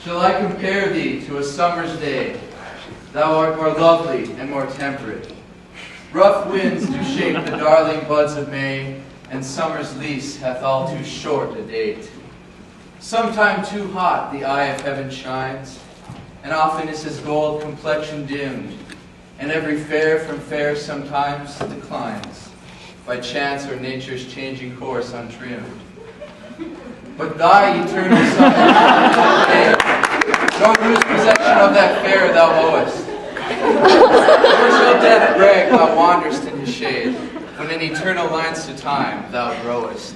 Shall I compare thee to a summer's day? Thou art more lovely and more temperate. Rough winds do shake the darling buds of May, and summer's lease hath all too short a date. Sometime too hot the eye of heaven shines, and often is his gold complexion dimmed, and every fair from fair sometimes declines, by chance or nature's changing course untrimmed. But thy eternal summer, nor lose possession of that fair thou owest. Nor shall death brag thou wanderest in his shade, when in eternal lines to time thou growest.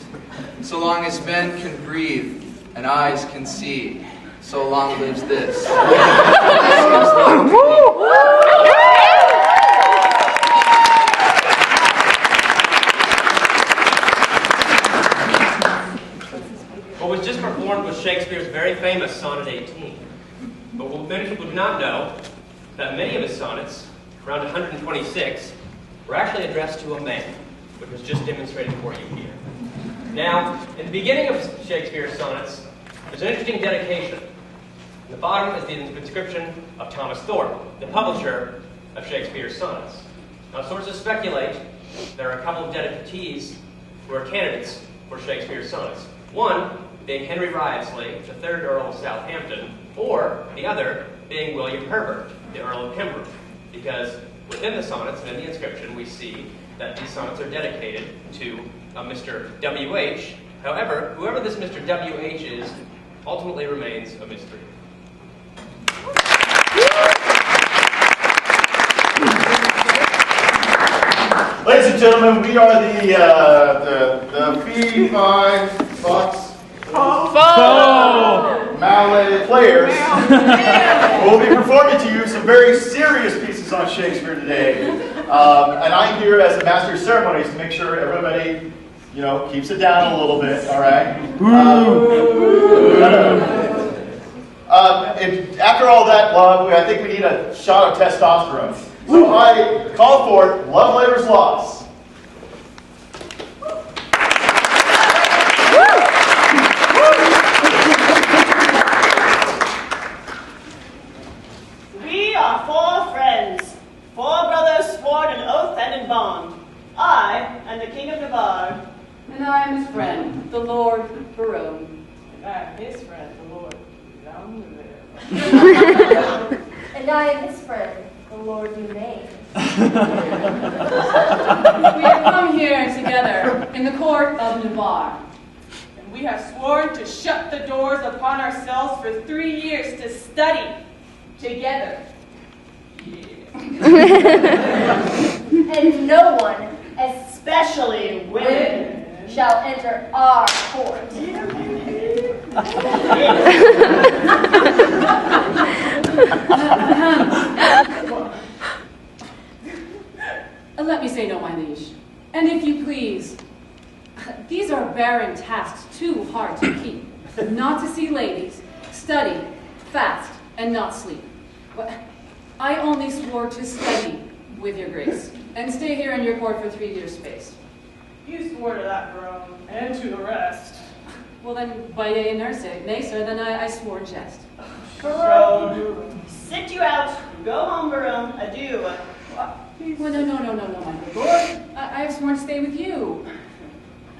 So long as men can breathe and eyes can see, so long lives this. What was just performed was Shakespeare's very famous Sonnet 18. But what many people do not know, that many of his sonnets, around 126, were actually addressed to a man, which was just demonstrated for you here. Now, in the beginning of Shakespeare's sonnets, there's an interesting dedication. In the bottom is the inscription of Thomas Thorpe, the publisher of Shakespeare's sonnets. Now, sources speculate there are a couple of dedicatees who are candidates for Shakespeare's sonnets. One being Henry Wriothesley, the 3rd Earl of Southampton, or the other being William Herbert, the Earl of Pembroke, because within the sonnets and in the inscription we see that these sonnets are dedicated to Mr. W.H. However, whoever this Mr. W.H. is ultimately remains a mystery. Ladies and gentlemen, we are the Fee, Fi, Fox, Mallet players. We'll be performing to you some very serious pieces on Shakespeare today. And I'm here as the master of ceremonies to make sure everybody, keeps it down a little bit, all right? After all that love, I think we need a shot of testosterone. So I call for Love Labor's Loss. We are 4 friends, 4 brothers sworn in oath and in bond. I am the King of Navarre. And I am his friend, the Lord Baron. And I am his friend, the Lord down there. And I am his friend, the Lord Humane. We have come here together in the court of Navarre. And we have sworn to shut the doors upon ourselves for 3 years to study together. And no one, Especially women. shall enter our court. Let me say no, my liege. And if you please, these are barren tasks too hard to keep. Not to see ladies, study, fast, and not sleep. But I only swore to study with your grace, and stay here in your court for 3 years' space. You swore to that, Baron, and to the rest. Well then, by yea and nay, sir, then I swore jest. Baron, sit you out. Go home, Baron. Adieu. Well, no, my lord. I have sworn to stay with you.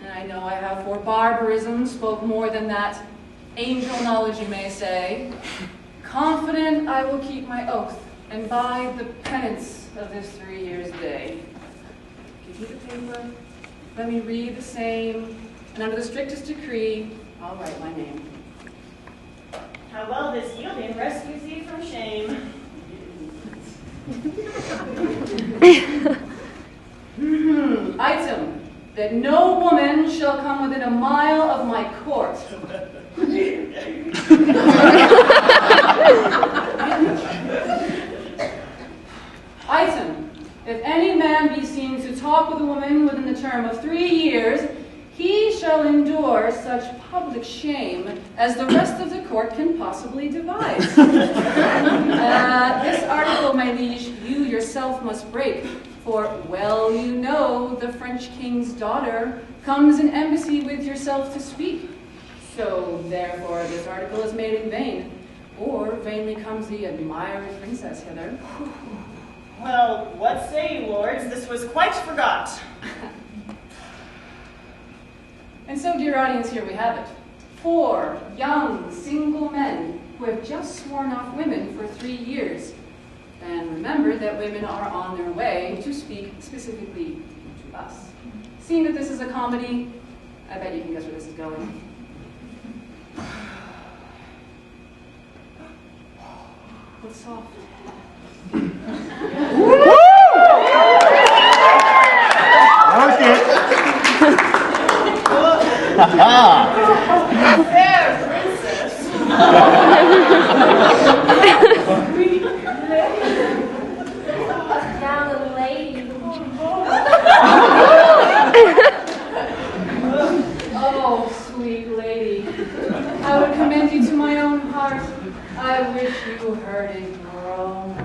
And I know I have for barbarism spoke more than that. Angel knowledge, you may say. Confident I will keep my oath, and bide the penance of this 3 years' day. Give me the paper. Let me read the same, and under the strictest decree, I'll write my name. How well this yielding rescues thee from shame. Item, that no woman shall come within a mile of my court. Item, if any man be seen to talk with a woman within the term of 3 years, he shall endure such public shame as the rest of the court can possibly devise. This article, my liege, you yourself must break, for well you know the French king's daughter comes in embassy with yourself to speak. So therefore this article is made in vain. vainly comes the admired princess hither. Well, what say you, lords? This was quite forgot. And so, dear audience, here we have it. 4 young, single men who have just sworn off women for 3 years. And remember that women are on their way to speak specifically to us. Seeing that this is a comedy, I bet you can guess where this is going. What's soft? Fair princess. Now the lady. Oh, sweet lady, I would commend you to my own heart. I wish you heard it groan.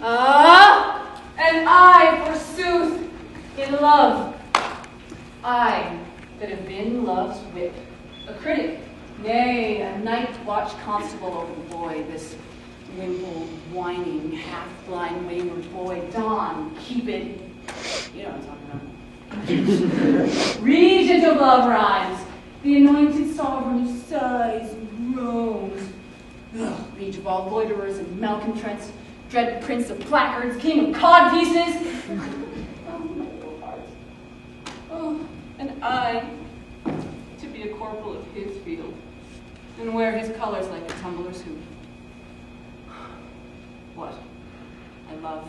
All right. And I, forsooth, in love, I that have been love's whip, a critic, nay, a night watch constable over the boy, this wimpled, whining, half-blind, wayward boy, Don, Cupid, you know what I'm talking about. Regent of love rhymes, the anointed sovereign who sighs and groans. Liege of all loiterers and malcontents, dread prince of placards, king of codpieces. Oh, my little heart. Oh, and I, to be a corporal of his field, and wear his colors like a tumbler's hoop. What? I love.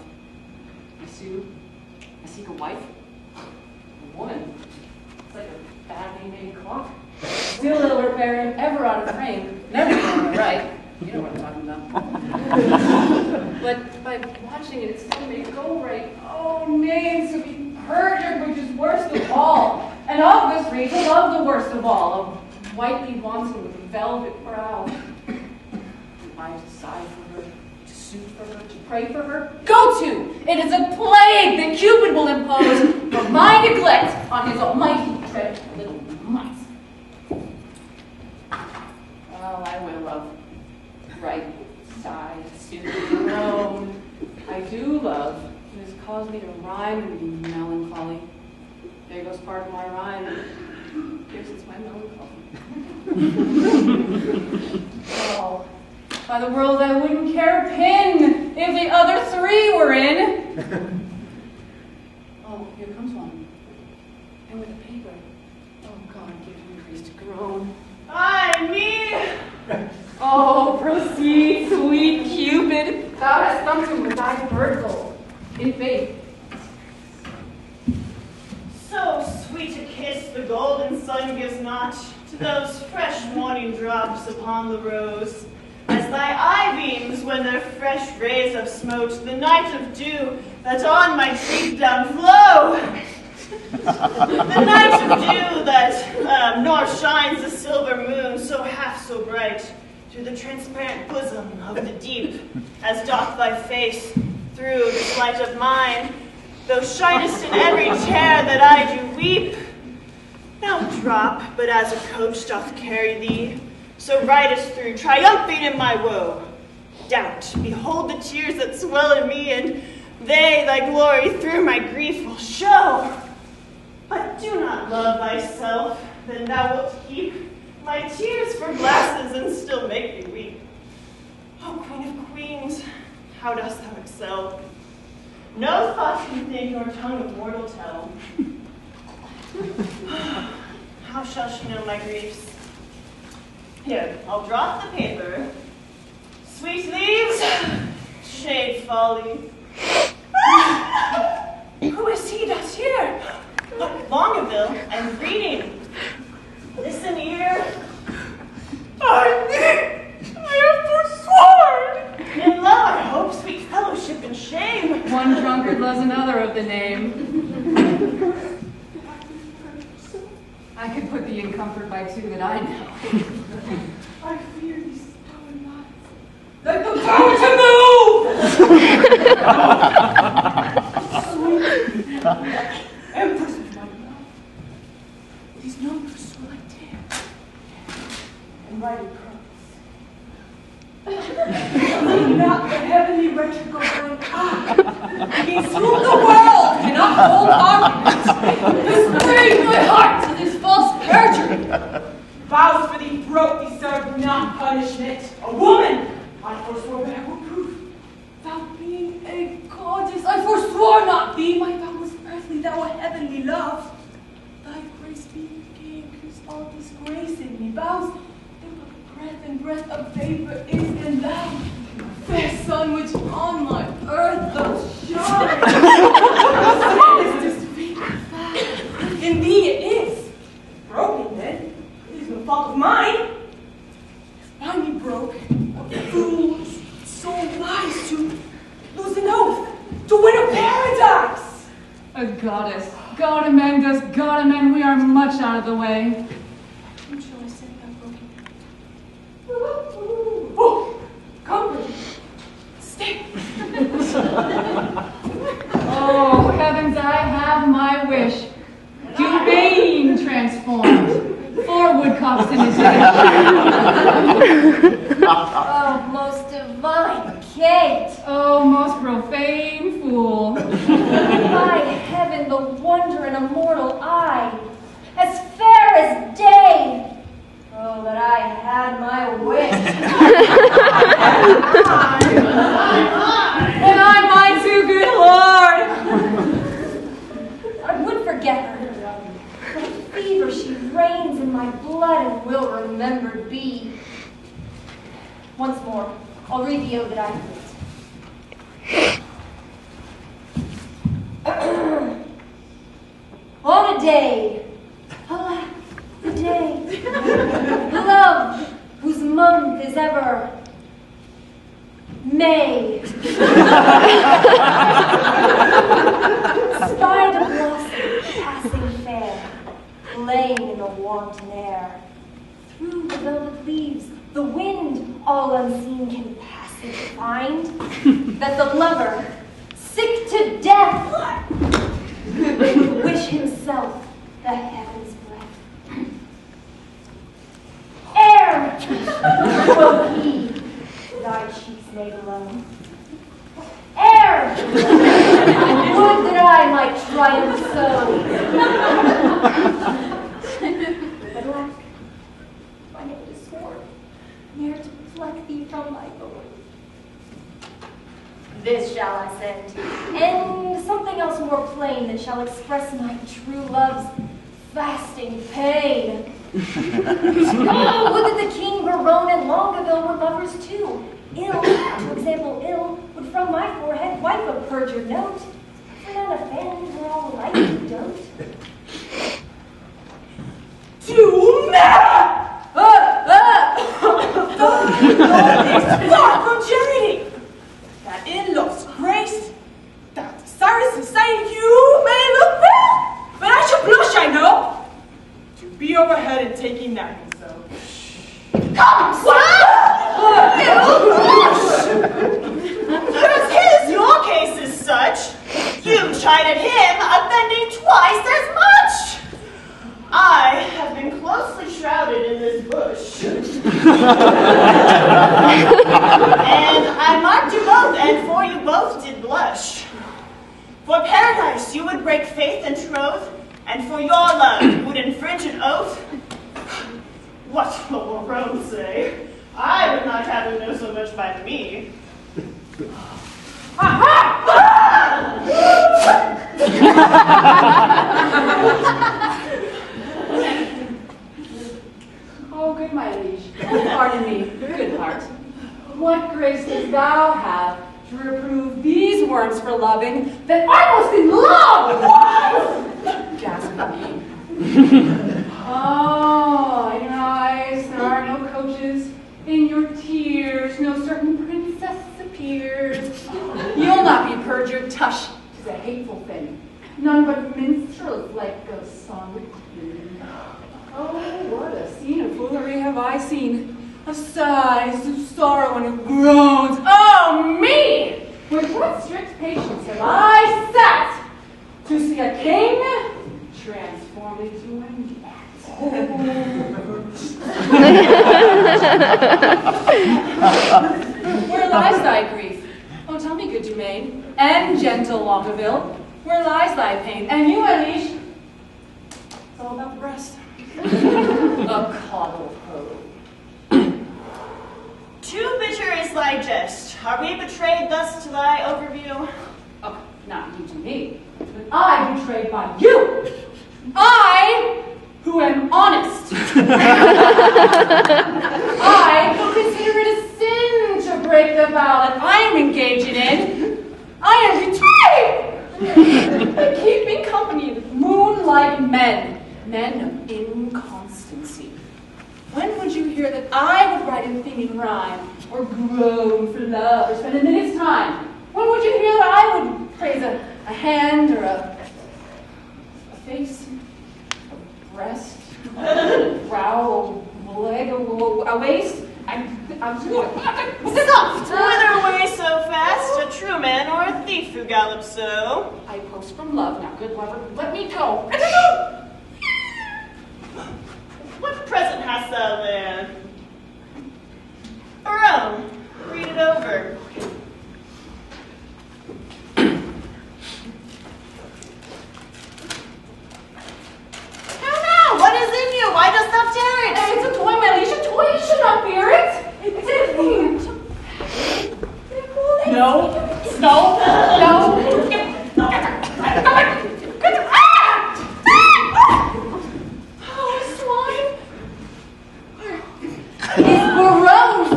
I sue. I seek a wife. A woman. It's like a badly made clock. Still ill repaired, ever out of frame, never on the right. You know what I'm talking about. But by watching it, it's still may go right. Oh, nay, to be perjured, which is worst of all. And of this race, I love the worst of all, of whitely wanton with velvet brow. I to sigh for her, to sue for her, to pray for her. Go to! It is a plague that Cupid will impose for my neglect on his almighty dreadful little mice. Well, I will love. Right, sigh, sue, groan. I do love. It has caused me to rhyme and be melancholy. There goes part of my rhyme. Here's it's my melancholy. Oh, by the world, I wouldn't care a pin if the other 3 were in. Oh, here comes one. And with a paper. Oh, God, give him grace to groan. Ay, me! Oh, proceed, sweet Cupid. Thou hast thumped him with thy bird gold. In faith. So sweet a kiss the golden sun gives not to those fresh morning drops upon the rose, as thy eye beams when their fresh rays have smote the night of dew that on my cheek down flows. The night of dew that nor shines the silver moon so half so bright through the transparent bosom of the deep, as doth thy face through this light of mine, thou shinest in every tear that I do weep. Now drop, but as a coach doth carry thee, so ridest through, triumphing in my woe. Doubt, behold the tears that swell in me, and they thy glory through my grief will show. But do not love thyself, then thou wilt keep my tears for glasses and still make me weep. O Queen of Queens, how dost thou excel? No thought can think nor tongue of mortal tell. How shall she know my griefs? Here, I'll drop the paper. Sweet leaves, shade folly. Who is he that's here? Longaville, I'm reading. Listen here. I have forsworn. In love I hope, sweet fellowship and shame. One drunkard loves another of the name. I could put thee in comfort by two that I know. I fear these stone lies. Let them go to move! Empress of my love. These numbers so like tears. And writing curls. Not the heavenly rhetoric of thine eye. Against whom the world cannot hold argument. This brings my heart to this false perjury. Vows for thee broke deserve not punishment. A woman, I forswore, but I will prove. Thou being a goddess, I forswore not thee. My vow was earthly, thou a heavenly love. Thy grace being king, whose all disgrace in me vows. Breath and breath of vapor is in thou, fair sun which on my earth doth shine. Is this vapor foul? In thee it is. Broken then, it is no fault of mine. If mine be broke, what fool's soul lies to lose an oath, to win a paradise. A goddess. God amend us, God amend, we are much out of the way. Whom shall I send that broken? Oh, come with me. Stay. Oh, heavens, I have my wish. Dumaine transformed. 4 woodcocks in his head. Oh, most divine Kate! Oh, most profane fool. By heaven, the wonder in a mortal eye, as fair as day. Oh, that I had my wish. And I mine too, good Lord. I would forget her. But a fever she reigns in my blood and will remembered be. Once more, I'll read the ode that I wrote. On a day, alas, the day, love, whose month is ever May. Spied a blossom passing fair, laying in the wanton air. Through the velvet leaves, the wind, all unseen, can passage find, that the lover, sick to death, wish himself the heaven's breath. Air, quoth he, thy cheeks made alone. Air, would that I might triumph so. But lack, my name is sworn, ne'er to pluck thee from my bone. This shall I send, and something else more plain that shall express my true love's fasting pain. Oh, would that the king, Verone, and Longaville were lovers too. Ill, to example ill, would from my forehead wipe a perjured note. For none offend, we're all alike who don't. To marry! It's far from charity. That in love's grace, that desirous and saying you may look well, but I shall chided him, offending twice as much. I have been closely shrouded in this bush. And I marked you both, and for you both did blush. For paradise you would break faith and troth, and for your love you would infringe an oath. What will Rome say? I would not have him know so much by me. Oh, good my liege, pardon me, good heart. What grace dost thou have to reprove these worms for loving that I most in love? Gasped me. Oh, in your eyes there are no coaches, in your tears no certain princess appears. You'll not be perjured, tush, 'tis a hateful thing. None but minstrels like ghost song would hear. Oh, what a scene of foolery have I seen, of sighs, of sorrow, and of groans. Oh, me! With what strict patience have I sat to see a king transformed into a gnat. Where lies thy grief? Oh, tell me, good Dumaine, and gentle Longueville, where lies thy pain? And you, Alice, it's all about the breast. A coddle hoe. Too bitter is thy jest. Are we betrayed thus to thy overview? Oh, not you to me, but I betrayed by you. I, who am honest. I, who consider it a sin to break the vow that I am engaging in. I am betrayed by keeping company with moonlight men. Men of inconstancy. When would you hear that I would write a thing in rhyme, or groan for love, or spend a minute's time? When would you hear that I would praise a hand, or a face, a breast, a brow, a leg, a waist? I'm Soft! Whither away so fast? A true man or a thief who gallops so? I post from love. Now, good lover, let me go. What present hast thou there? Rome, read it over. Now, what is in you? Why dost thou tear it? It's a toy, my liege. A toy, you should not fear it. It's a thing. No. No. No.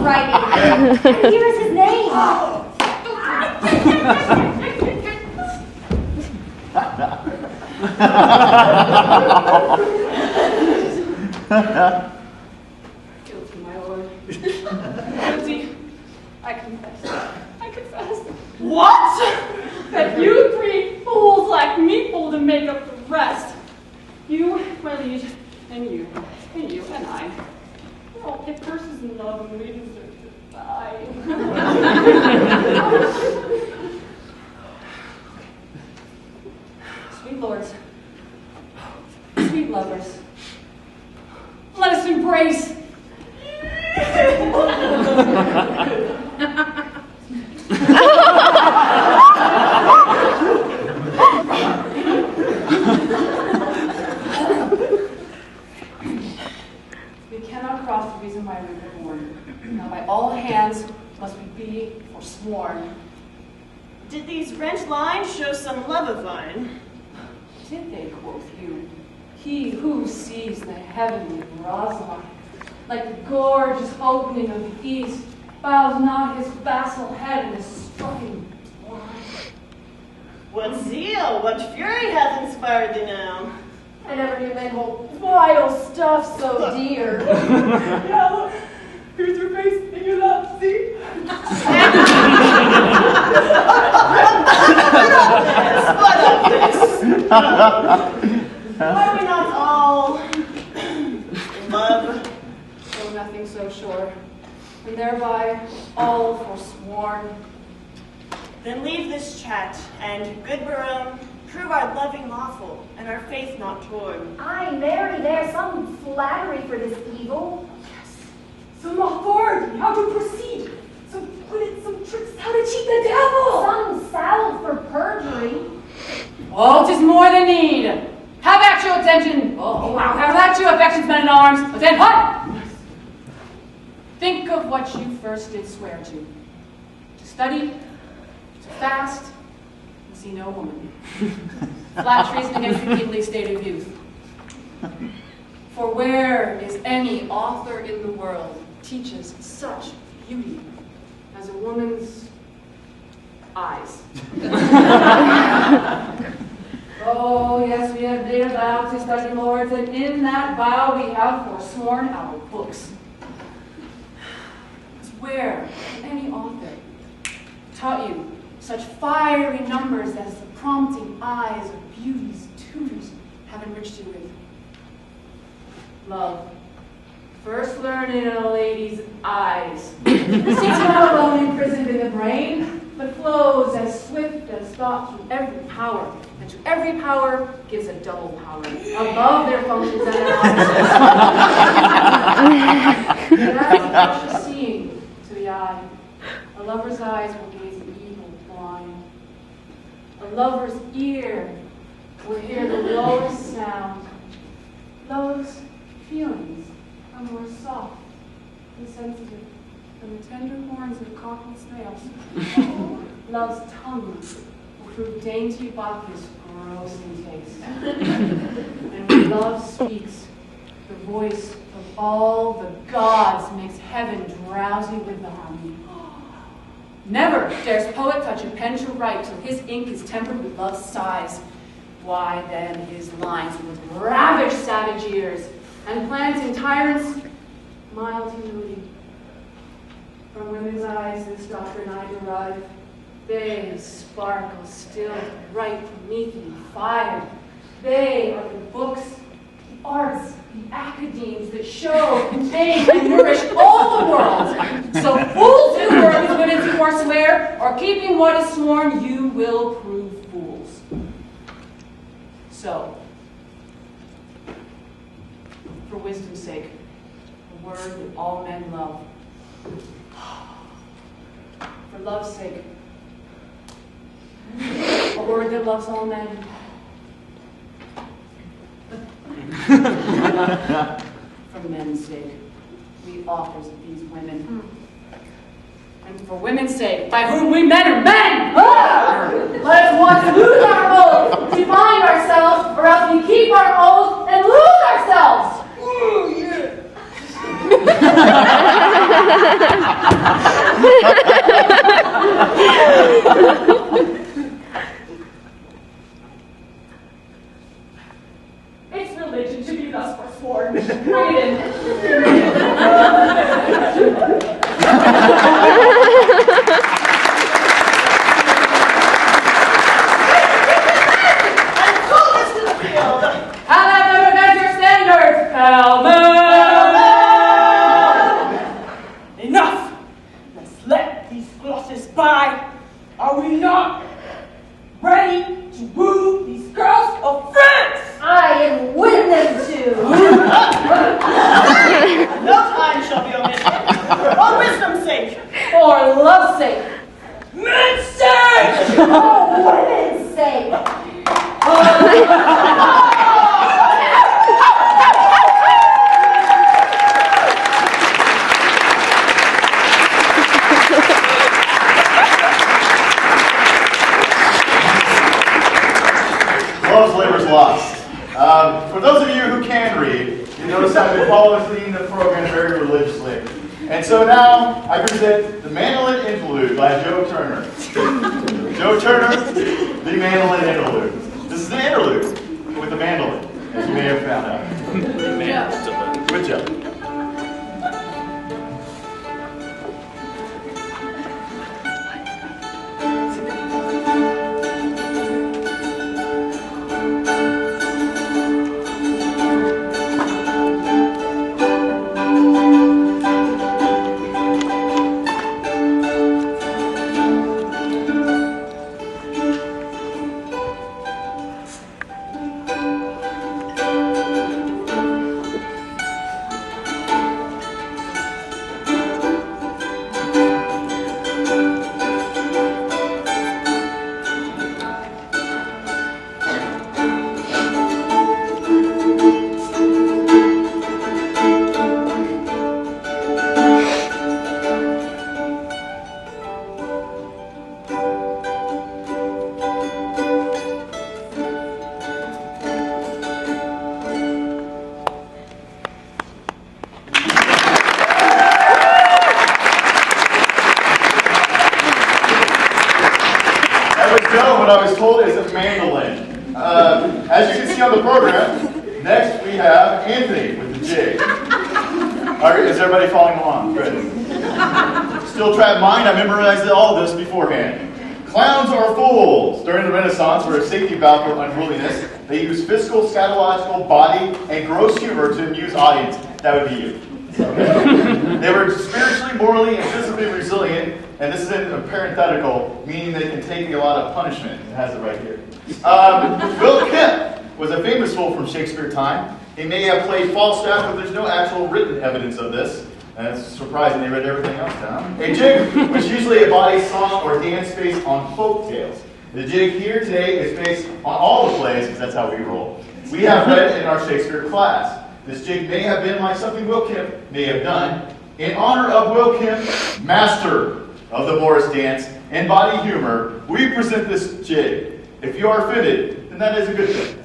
Writing. And here is his name. Guilty, my lord. Guilty. I confess. I confess. What? That you three fools like me fool to make up the rest. You, my liege, and you, and I. Oh, if curses in love and we deserve to die. Sweet lords, sweet lovers, let us embrace. We cannot cross the reason why we were born. Now by all hands must we be forsworn. Did these rent lines show some love of thine? Did they, quoth you? He who sees the heavenly Rosalind, like the gorgeous opening of the east, bows not his vassal head and is struggling blind. What zeal, what fury hath inspired thee now? I never knew men hold vile stuff so dear. Yeah, look, here's your face and your love, see? Are we not all in love? Oh, nothing so sure, and thereby all forsworn. Then leave this chat, and good Barone, prove our loving lawful, and our faith not torn. Aye, marry, there's some flattery for this evil. Some authority, how to proceed. Some wit, some tricks, how to cheat the devil. Some salve for perjury. Oh, 'tis more than need. Have at you attention. Oh, wow. Have at you affections, men in arms. Attend, hut! Think of what you first did swear to study, to fast, and see no woman. Flat treason against the kingly state of youth. For where is any author in the world teaches such beauty as a woman's eyes? Oh, yes, we have made a vow to study, lords, and in that vow we have forsworn our books. Where any author taught you such fiery numbers as the prompting eyes of beauty's tutors have enriched you with? Love, first learned in a lady's eyes. This is not alone imprisoned in the brain, but flows as swift as thought through every power, and to every power gives a double power, above their functions and their opposites. But as a precious seeing to the eye, a lover's eyes will gaze evil blind. A lover's ear will hear the lowest sound. Love's feelings are more soft and sensitive than the tender horns of cockle snails. Love's tongue will prove dainty Bacchus gross in taste. And when love speaks, the voice of all the gods makes heaven drowsy with the harmony. Never dares poet touch a pen to write till his ink is tempered with love's sighs. Why then his lines would ravish savage ears and plant in tyrants mild humility. From women's eyes this doctrine I derive. They sparkle still bright beneath the fire. They are the books, the arts, the academies that show, contain, and nourish all the world. So fools do work as women to forswear, or keeping what is sworn, you will prove fools. So, for wisdom's sake, a word that all men love. For love's sake, a word that loves all men. For men's sake, we authors of these women. And for women's sake, by whom we men are men! Let us once lose our oath to bind ourselves, or else we keep our oath and lose ourselves! Ooh, yeah. It's religion to be thus forsworn. Bring it in. Enough! Let's let these glosses by. Are we not ready to woo these girls of France? I am with them too. No time shall be omitted. For wisdom's sake. For love's sake. Men's sake! For women's sake. Love's labor's lost. For those of you who can read, you notice I've been following the program very religiously. And so now I present the Mandolin Interlude by Joe Turner. Joe Turner, the Mandolin Interlude. This is the interlude with the mandolin, as you may have found out. With Joe. As you can see on the program, next we have Anthony with the jig. All right, is everybody following along? Good. Still trapped mind, I memorized all of this beforehand. Clowns are fools. During the Renaissance, for a safety valve for unruliness, they used physical, scatological, body, and gross humor to amuse audience. That would be you. Okay. They were spiritually, morally, and physically resilient, and this is in a parenthetical, meaning they can take a lot of punishment. It has it right here. Will Kemp was a famous fool from Shakespeare time. He may have played Falstaff, but there's no actual written evidence of this. And it's surprising they read everything else down. A jig, which usually embodies song or dance based on folk tales. The jig here today is based on all the plays, because that's how we roll. We have read in our Shakespeare class. This jig may have been like something Will Kemp may have done. In honor of Will Kemp, master of the Morris dance and body humor, we present this jig. If you are fitted, then that is a good thing.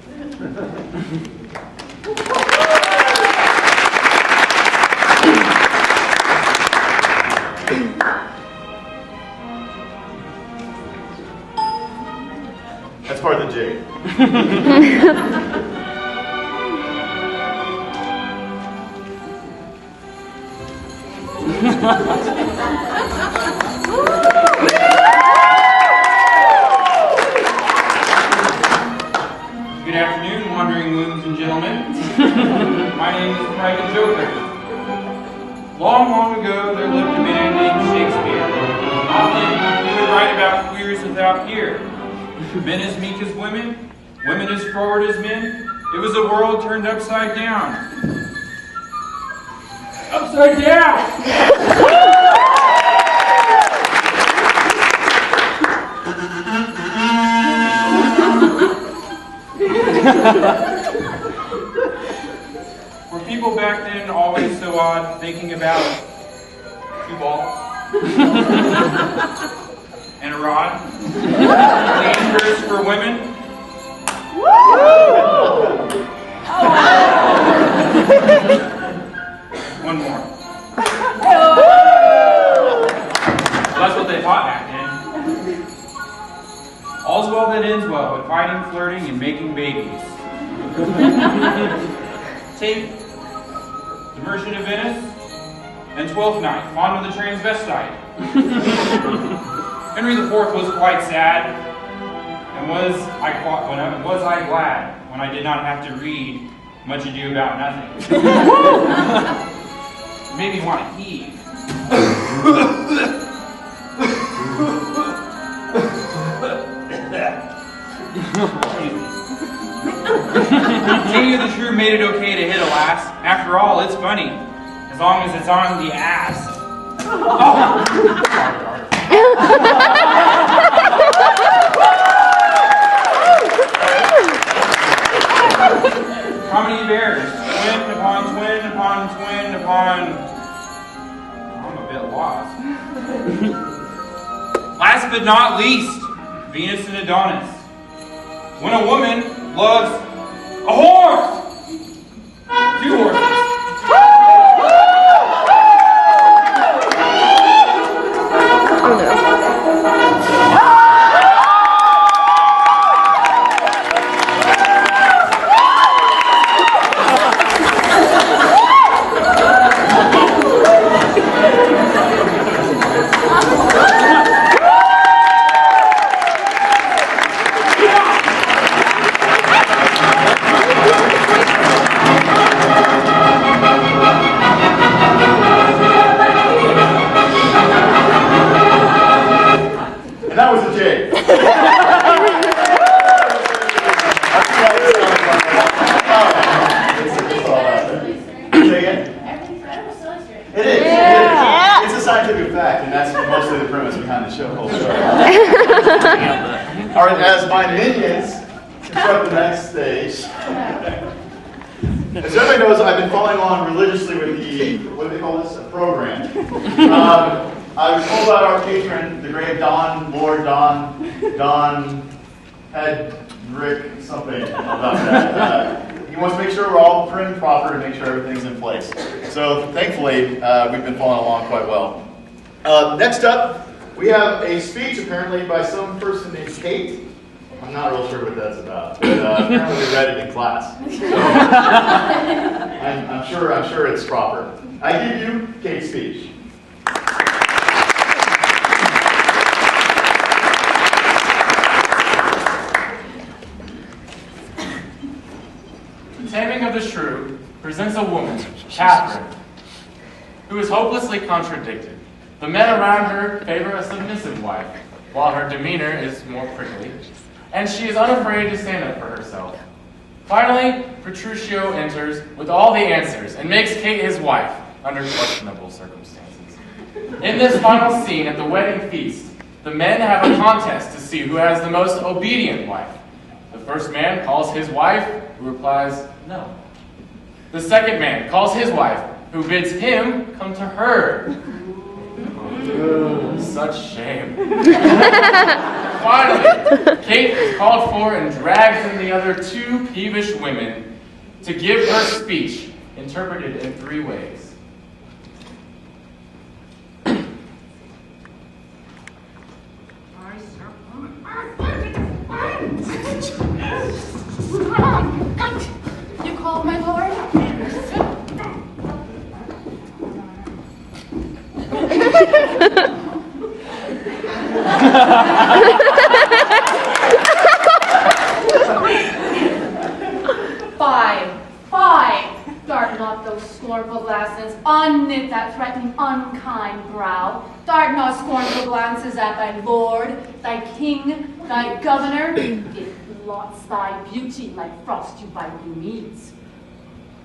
That's part of the jig. Good afternoon, wandering moons and gentlemen. My name is Private Joker. Long, long ago, there lived a man named Shakespeare. Often, he would write about queers without peer. Men as meek as women, women as forward as men. It was a world turned upside down. Upside down! Were people back then always so odd, thinking about 2 balls and a rod? Dangerous for women? One more. That's what they thought back then. All's well that ends well, with fighting, flirting, and making babies. Take the Merchant of Venice and Twelfth Night, Fond of the Transvestite. Henry IV was quite sad, and was I glad when I did not have to read Much Ado About Nothing. It made me want to heave. King of the Shrew made it okay to hit a lass. After all, it's funny, as long as it's on the ass. Oh. How many bears? Twin upon twin upon twin upon... I'm a bit lost. Last but not least, Venus and Adonis. When a woman loves a horse! 2 horses. That was a jig. It is. Yeah. It's a scientific fact, and that's mostly the premise behind the whole show. All right, as my minions construct the next stage. As everybody knows, I've been following along religiously with the, what do they call this, a program. I was told by our patron, the great Lord Don Hedrick, something about that. He wants to make sure we're all prim and proper and make sure everything's in place. So thankfully, we've been following along quite well. Next up, we have a speech apparently by some person named Kate. I'm not real sure what that's about, but apparently we read it in class. So, I'm sure it's proper. I give you Kate's speech. The Taming of the Shrew presents a woman, Catherine, who is hopelessly contradicted. The men around her favor a submissive wife, while her demeanor is more prickly, and she is unafraid to stand up for herself. Finally, Petruchio enters with all the answers and makes Kate his wife under questionable circumstances. In this final scene at the wedding feast, the men have a contest to see who has the most obedient wife. The first man calls his wife, who replies, no. The second man calls his wife, who bids him come to her. Such shame. Finally, Kate is called for and drags in the other two peevish women to give her speech, interpreted in 3 ways. You called, my lord? Five. Dart not those scornful glances, unknit that threatening, unkind brow. Dart not scornful glances at thy lord, thy king, thy governor. It blots thy beauty like frost you by new meads.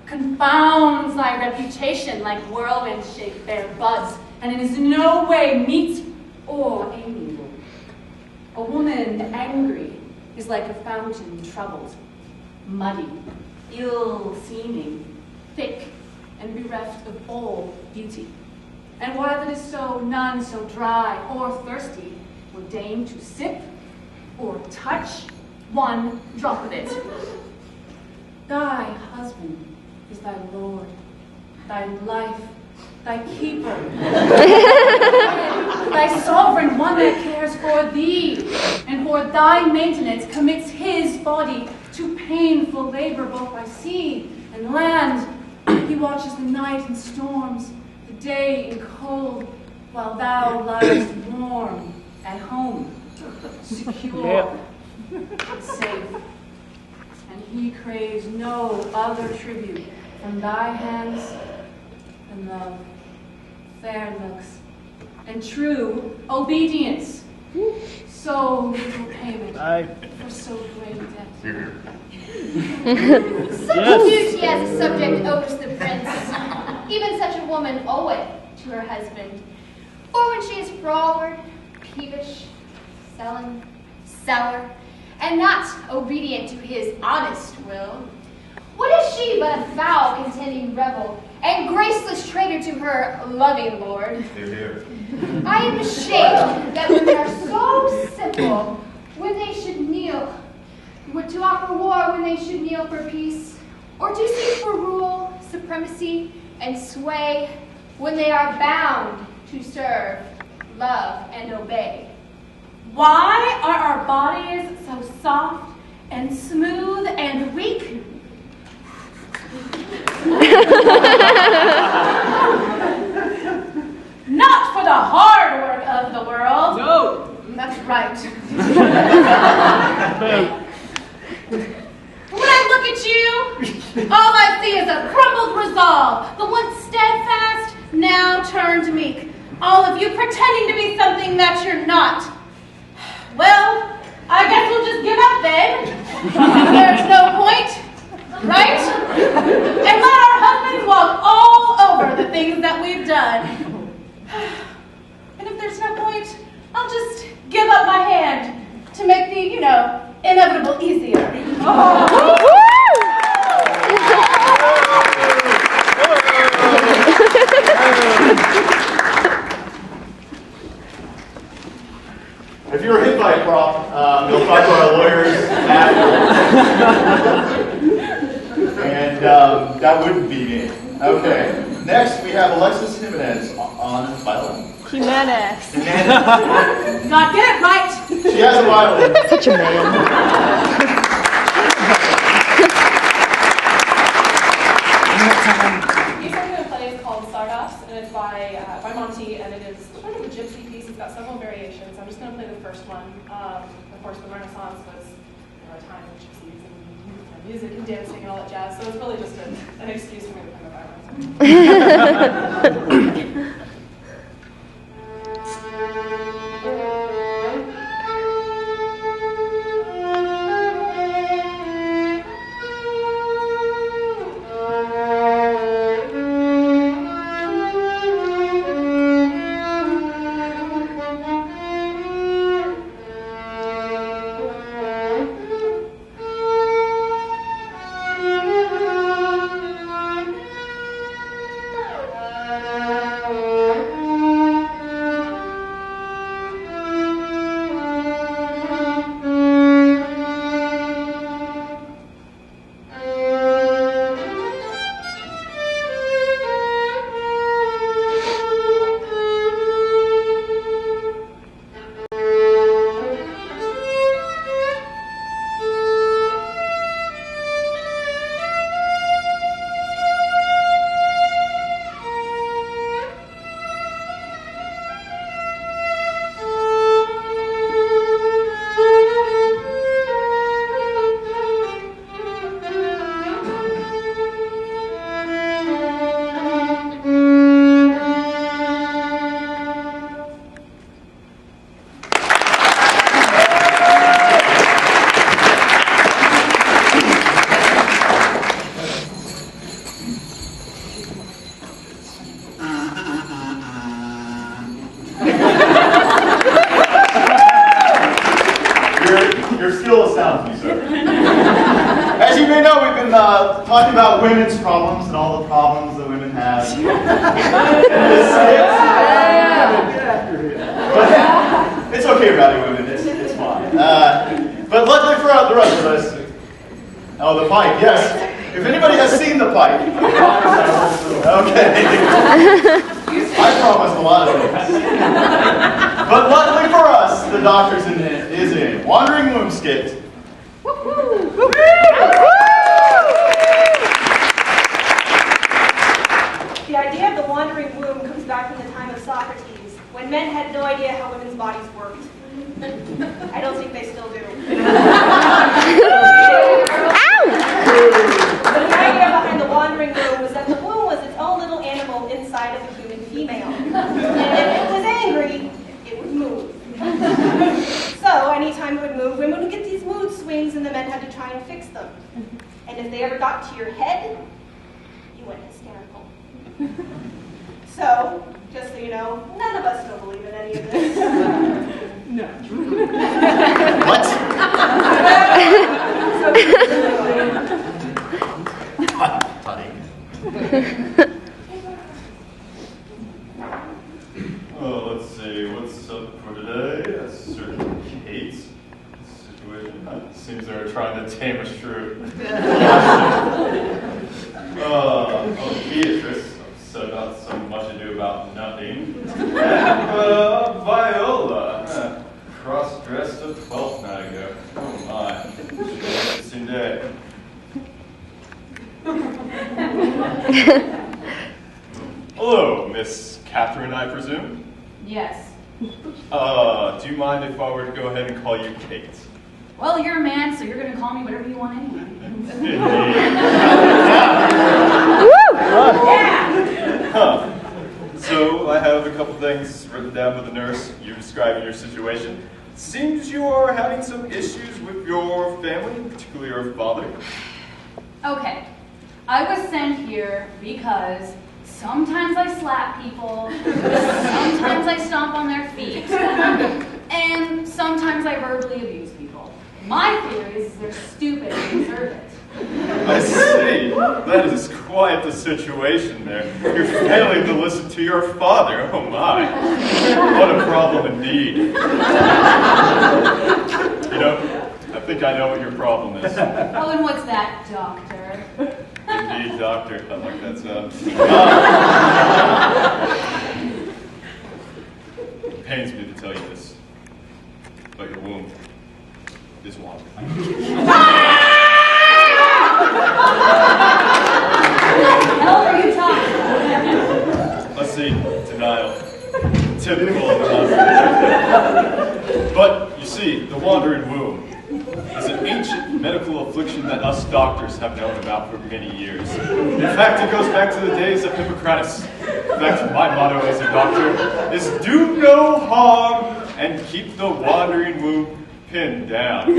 Confounds thy reputation like whirlwind shake bare buds, and it is no way meet or amiable. A woman angry is like a fountain troubled, muddy, ill-seeming, thick, and bereft of all beauty. And while it is so, none so dry or thirsty would deign to sip or touch one drop of it. Thy husband is thy lord, thy life, thy keeper, thy sovereign, one that cares for thee, and for thy maintenance commits his body to painful labor both by sea and land. He watches the night in storms, the day in cold, while thou liest warm at home, secure and safe. And he craves no other tribute from thy hands than love, fair looks, and true obedience. So little payment for so great a debt. Such duty as a subject owes the prince. Even such a woman oweth to her husband. For when she is froward, peevish, sullen, sour, and not obedient to his honest will, what is she but a foul contending rebel, and graceless traitor to her loving lord? I am ashamed that women are so simple when they should kneel, to offer war when they should kneel for peace, or to seek for rule, supremacy, and sway when they are bound to serve, love, and obey. Why are our bodies so soft and smooth and weak? Not for the hard work of the world. No. That's right. When I look at you, all I see is a crumbled resolve, the once steadfast, now turned meek. All of you pretending to be something that you're not. Well, I guess we'll just give up then. There's no point, right? And let our husbands walk all over the things that we've done. And if there's no point, I'll just give up my hand to make the, inevitable easier. If you were hit by a prop, you'll talk to our lawyers afterwards. And that wouldn't be me. Okay. Next, we have Alexis Jimenez on violin. Jimenez. God, get it right! She has a violin. Such a man. Piece I'm going to play is called Stardust, and it's by Monty, and it is sort of a gypsy piece. It's got several variations. I'm just going to play the first one. Of course, the Renaissance was a time of gypsies and music and dancing and all that jazz, so it's really just an excuse for me to play the violin. Your skill astounds me, sir. As you may know, we've been talking about women's problems and all the problems that women have. But it's okay, rowdy women. It's fine. But luckily for the rest of us, oh, the pipe, yes. If anybody has seen the pipe, okay. I promised a lot of things. But luckily for us, the doctor's is in Wandering Womb Skit. The idea of the wandering womb comes back from the time of Socrates, when men had no idea how women's bodies worked. I don't think they still do. But the idea behind the wandering womb was that the womb was its own little animal inside of a human female. And if it was angry, it would move. So anytime it would move, women would get these mood swings and the men had to try and fix them. And if they ever got to your head, you went hysterical. So, just so you know, none of us don't believe in any of this. No. What? Oh, let's see, what's up for today? A certain Kate's situation. It seems they're trying to tame a shrew. Beatrice, upset about so much ado about nothing. And Viola, cross-dressed a 12th night ago. Oh my, interesting day. Hello, Miss Catherine, I presume? Yes. Do you mind if I were to go ahead and call you Kate? Well, you're a man, so you're going to call me whatever you want anyway. Huh. So, I have a couple things written down with the nurse. You're describing your situation. Seems you are having some issues with your family, particularly your father. Okay. I was sent here because sometimes I slap people, sometimes I stomp on their feet, and sometimes I verbally abuse people. My theory is they're stupid and deserve it. I see. That is quite the situation there. You're failing to listen to your father. Oh my. What a problem indeed. You know, I think I know what your problem is. Oh, and what's that, doctor? Indeed, doctor. I like that sound. is wandering. What are you talking Let's see, denial. Typical of the wandering. But you see, the wandering womb is an ancient medical affliction that us doctors have known about for many years. In fact, it goes back to the days of Hippocrates. In fact, my motto as a doctor is do no harm and keep the wandering womb pinned down. I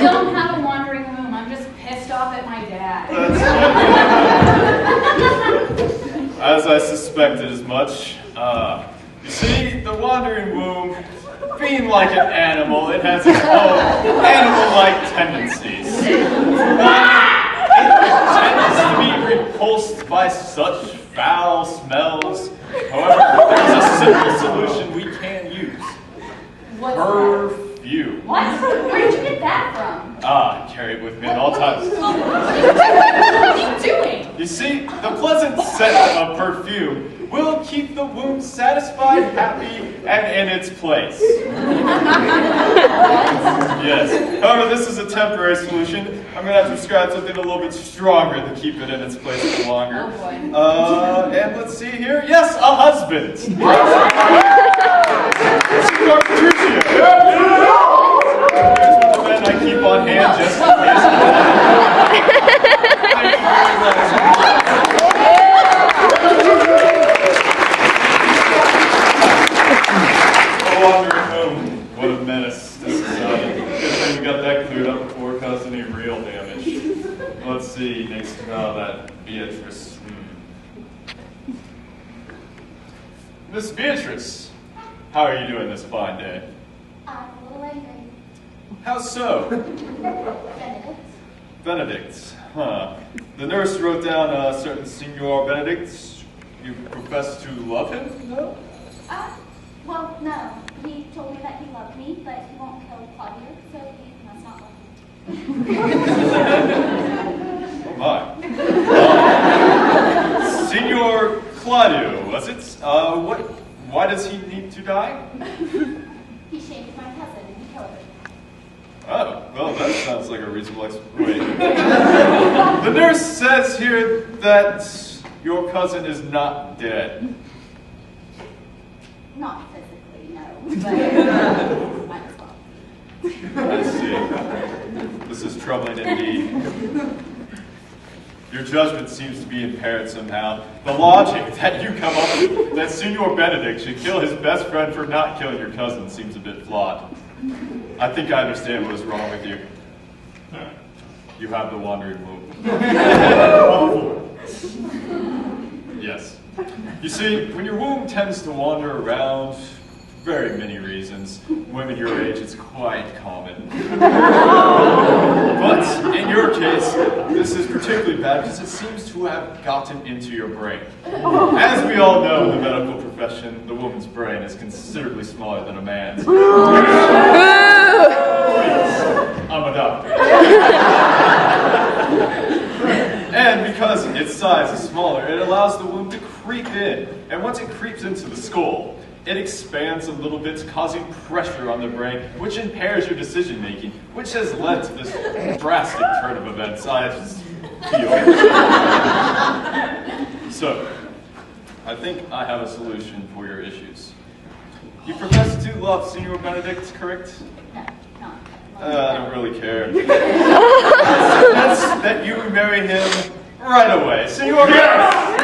don't have a wandering womb. I'm just pissed off at my dad. As I suspected as much. You see, the wandering womb, being like an animal, it has its own animal-like tendencies. It tends to be repulsed by such foul smells. However, there's a simple solution we can use. What's Perfume. What? Where did you get that from? I carry it with me at all times. What are you doing? You see, the pleasant scent of perfume will keep the womb satisfied, happy, and in its place. Yes. However, this is a temporary solution. I'm going to have to prescribe something a little bit stronger to keep it in its place for longer. Oh boy. And let's see here. Yes, a husband. Senor Patricia. Here's one of the men I keep on hand just in case. Thank you very much. Wandering home. What a menace to society. Good thing we got that cleared up before it caused any real damage. Let's see, next that Beatrice. Miss Beatrice, how are you doing this fine day? I'm a little angry. How so? Benedict. Benedict, huh. The nurse wrote down a certain Signor Benedict. You profess to love him, no? Well, no. He told me that he loved me, but he won't kill Claudia, so he must not love me. Oh my. Signor Claudio, was it? Why does he need to die? He shamed my cousin and he killed her. Oh, well, that sounds like a reasonable explanation. The nurse says here that your cousin is not dead. Not physically, no, but might as well. I see. This is troubling indeed. Your judgment seems to be impaired somehow. The logic that you come up with, that Signor Benedict should kill his best friend for not killing your cousin, seems a bit flawed. I think I understand what is wrong with you. You have the wandering womb. Yes. You see, when your womb tends to wander around, very many reasons, women your age, it's quite common. But in your case, this is particularly bad because it seems to have gotten into your brain. As we all know in the medical profession, the woman's brain is considerably smaller than a man's. I'm a doctor. And because its size is smaller, it allows the womb to creep in. And once it creeps into the skull, it expands a little bit, causing pressure on the brain, which impairs your decision making, which has led to this drastic turn of events I just feel. So, I think I have a solution for your issues. You profess to love Signor Benedict, correct? No, not. I don't really care. That's that you marry him right away. Signor Benedict!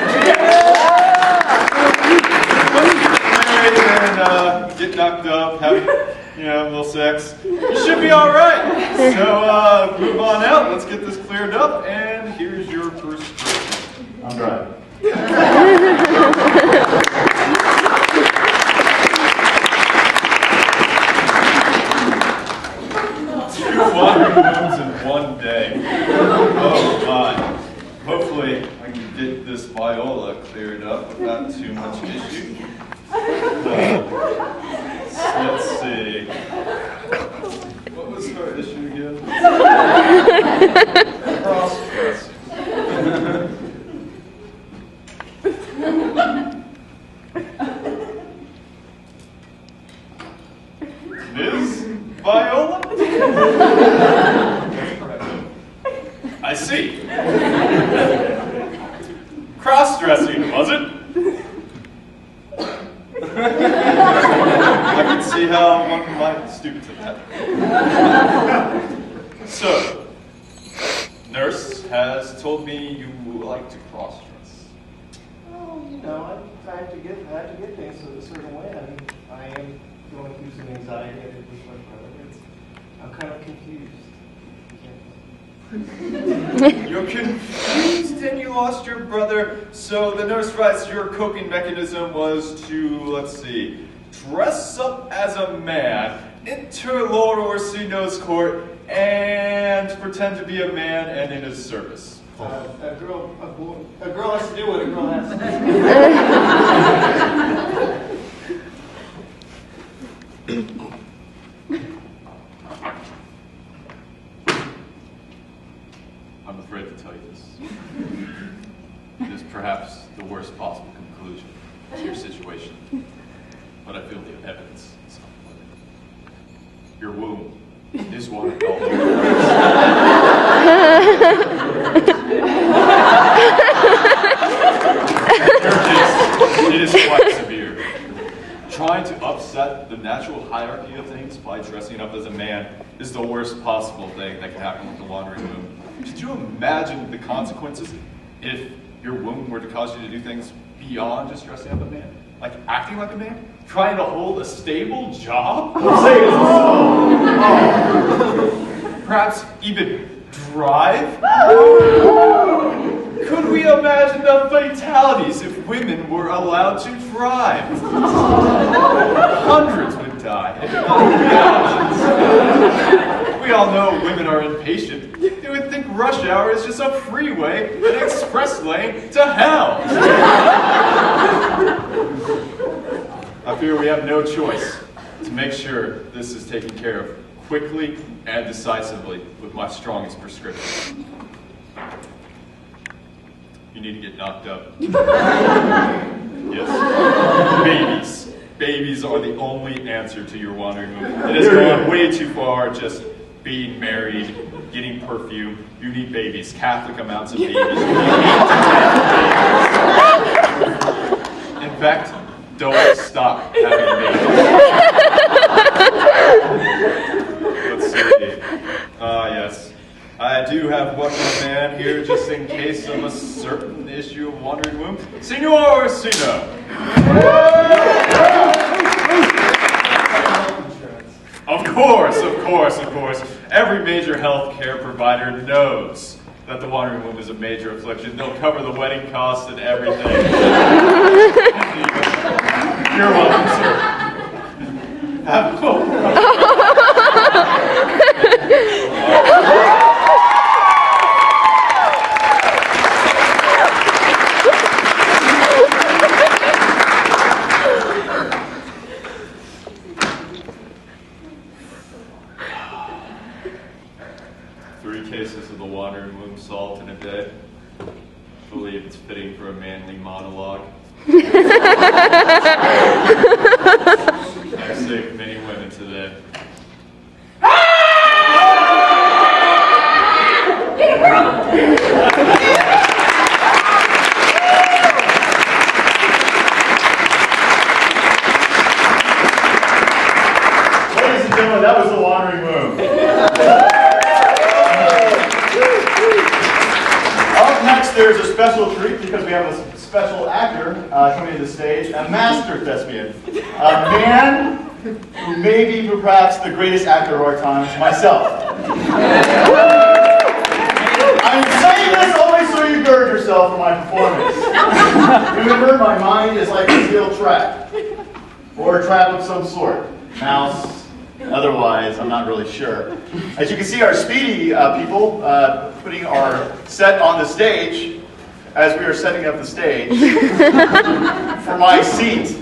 Marry and get knocked up, have a little sex. You should be all right. So move on out. Let's get this cleared up. And here's your prescription. I'm driving. Two wandering wounds in one day. Oh my. Hopefully I can get this viola cleared up without too much issue. Let's see. What was her issue again? Cross-dressing. Ms. Viola. see. Cross-dressing, was it? I can see how one might stoop to that. So, nurse has told me you like to cross-dress. Oh, I had to get things a certain way, and I am going through some anxiety. I did with my brother. I'm kind of confused. You're confused and you lost your brother. So the nurse writes your coping mechanism was to, let's see, dress up as a man, enter Lord Orsino's court, and pretend to be a man and in his service. A girl has to do what a girl has to do. I'm afraid to tell you this. It is perhaps the worst possible conclusion to your situation, but I feel the evidence is unpleasant. Your womb is what I call it is quite severe. Trying to upset the natural hierarchy of things by dressing up as a man is the worst possible thing that can happen with the wandering womb. Could you imagine the consequences if your womb were to cause you to do things beyond just dressing up a man? Like acting like a man? Trying to hold a stable job? Perhaps even drive? Could we imagine the fatalities if women were allowed to drive? Hundreds would die. We all know women are impatient. They would think rush hour is just a freeway, an express lane to hell. I fear we have no choice to make sure this is taken care of quickly and decisively with my strongest prescription. You need to get knocked up. Yes. Babies. Babies are the only answer to your wandering womb. It has gone way too far just being married, getting perfume. You need babies, Catholic amounts of babies. You need 8 to 10 babies. In fact, don't stop having babies. Let's see. Yes. I do have one more man here just in case of a certain issue of wandering womb. Signor Orsino. Of course. Every major health care provider knows that the wandering womb is a major affliction. They'll cover the wedding costs and everything. You're welcome, sir. Have a solved in a day. I believe it's fitting for a manly monologue. I've saved many women today. Ladies and gentlemen, that was the wandering womb. Next, there's a special treat because we have a special actor coming to the stage, a master thespian, a man who may be perhaps the greatest actor of our times, myself. I'm saying this only so you gird yourself for my performance. Remember, my mind is like a steel trap, or a trap of some sort, mouse. Otherwise, I'm not really sure. As you can see, our speedy people putting our set on the stage as we are setting up the stage for my seat,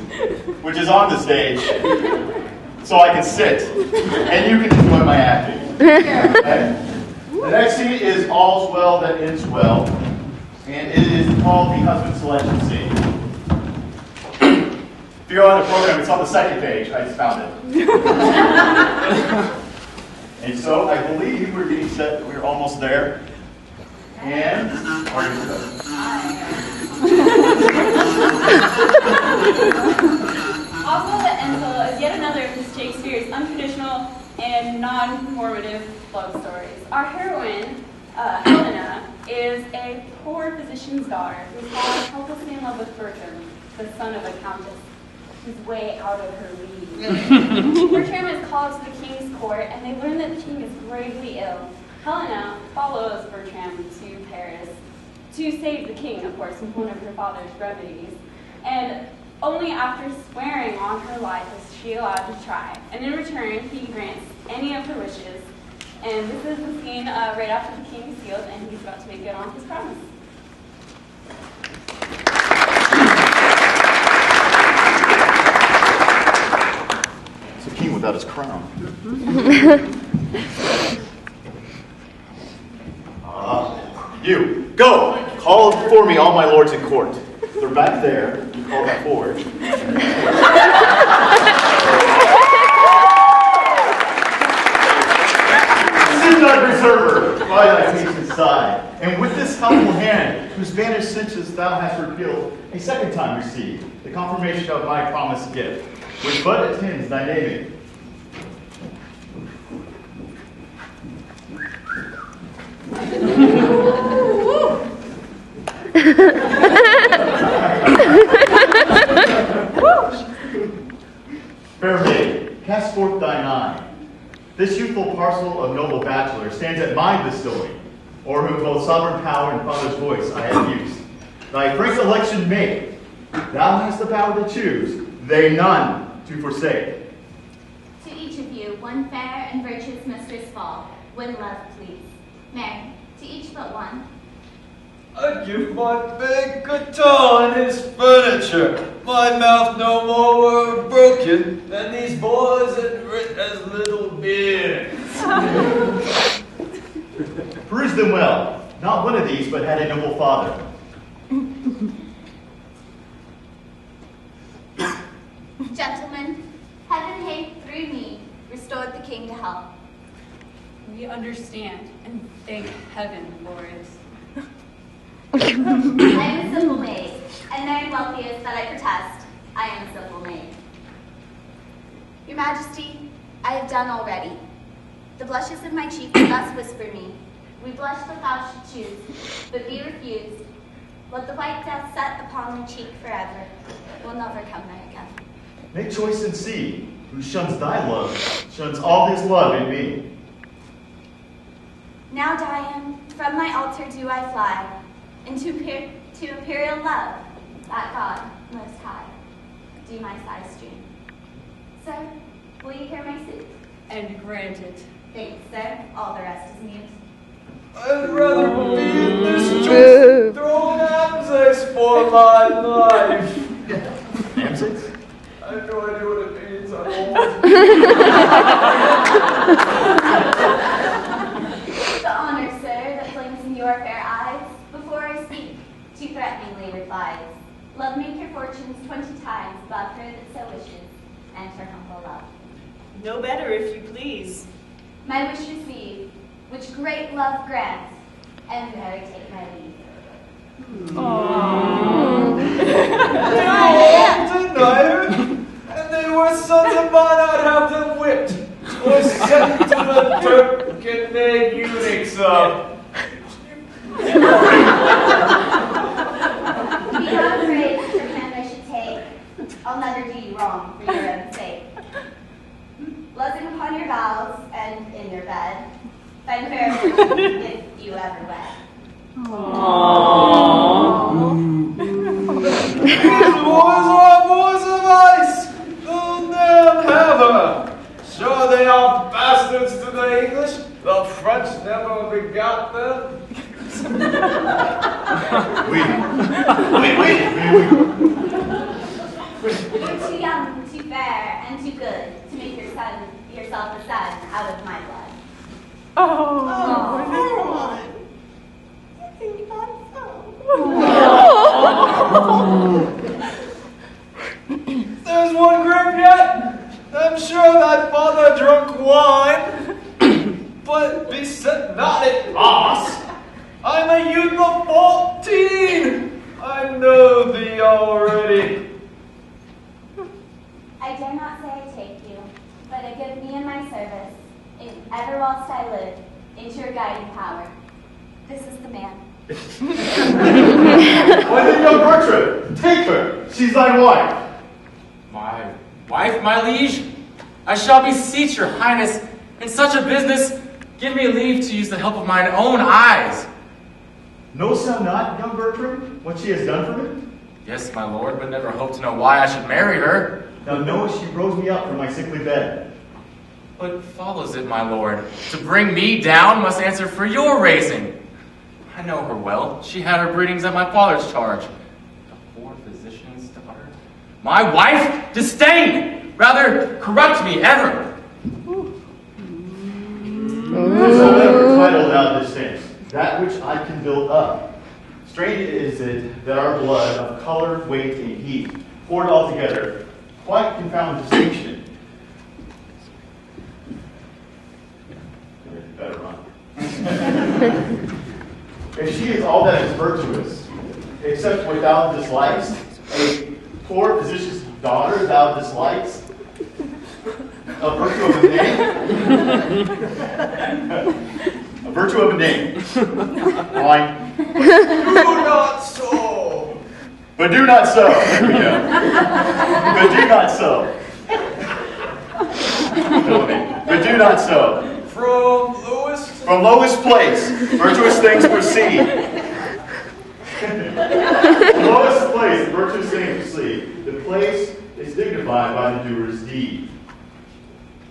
which is on the stage, so I can sit and you can enjoy my acting. Okay? The next scene is All's Well That Ends Well, and it is called the Husband Selection Scene. If you're on the program, it's on the second page. I just found it. And so I believe we're getting set. We're almost there. And are you good? Oswald the Enfield is yet another of Shakespeare's untraditional and non-formative love stories. Our heroine, Helena, is a poor physician's daughter who's fallen helplessly in love with Bertram, the son of a countess, who's way out of her league. Bertram is called to the king's court, and they learn that the king is gravely ill. Helena follows Bertram to Paris to save the king, of course, with one of her father's remedies. And only after swearing on her life is she allowed to try. And in return, he grants any of her wishes. And this is the scene right after the king is healed, and he's about to make good on his promise. It's a king without his crown. You, go! Call before me all my lords in court. They're back there. You call that forward. Sit thy preserver, by thy patient side, and with this helpful hand, whose banished cinches thou hast repealed, a second time receive the confirmation of my promised gift, which but attends thy naming. Fair maid, cast forth thine eye. This youthful parcel of noble bachelor stands at my bestowing, o'er whom both sovereign power and father's voice I have used. Thy frank election make. Thou hast the power to choose, they none to forsake. To each of you, one fair and virtuous mistress fall. Win love, please. Mary, to each but one. I'd give my big guitar and his furniture. My mouth no more were broken than these boys had writ as little beards. Peruse them well. Not one of these but had a noble father. Gentlemen, heaven hath through me restored the king to health. We understand, and thank heaven for it. I am a simple maid, and very wealthiest that I protest, I am a simple maid. Your Majesty, I have done already. The blushes of my cheek thus whisper me, we blush that thou should choose, but be refused. Let the white death set upon my cheek forever, will never come there again. Make choice and see, who shuns thy love, shuns all his love in me. Now, Diane, from my altar do I fly, into to imperial love, that God most high, do my sighs stream. Sir, will you hear my suit? And grant it. Thanks, sir. All the rest is mute. I'd rather be in this chest throwing Amses for my life. Amses? I have no idea what it means. I'm The honor, sir, that flames in your fair eyes, before I speak, too threateningly replies. Love make your fortunes 20 times above her that so wishes, and her humble love. No better, if you please. My wish receive, which great love grants, and there take my leave. Tonight, and they were sons of mine, I'd have them whipped, or sent to the Turk and made eunuchs of. Be not afraid which hand I should take. I'll never do you wrong for your own sake. Blessing upon your vows and in your bed, find fair fortune if you ever wed. These boys are boys of ice. They'll never have her. Sure, they are bastards to the English. The French never begot them. Wait. You're too young, too fair, and too good to make yourself a son out of my blood. You think that's so? There's one grape yet. I'm sure that father drunk wine. But be set not at loss. I'm a youth of 14. I know thee already. I dare not say I take you, but I give me in my service, in ever whilst I live, into your guiding power. This is the man. Why then, young Bertram, take her. She's thy wife. My wife, my liege? I shall beseech your highness, in such a business, give me leave to use the help of mine own eyes. Knowest thou not, young Bertram, what she has done for me? Yes, my lord, but never hoped to know why I should marry her. Thou knowest she rose me up from my sickly bed. What follows it, my lord? To bring me down must answer for your raising. I know her well. She had her breedings at my father's charge. A poor physician's daughter. My wife? Disdain! Rather corrupt me ever. Whatsoever title thou disdainest, that which I can build up. Strange is it that our blood of color, weight, and heat, poured all together, quite confound distinction. Better run. If she is all that is virtuous, except what thou dislikest, a poor physician's daughter thou dislikest, a virtue of a name, a virtue of a name. Fine. Do not so. But do not so. There we go. But do not so. But do not so. From lowest place, virtuous things proceed. From lowest place, virtuous things proceed. The place is dignified by the doer's deed.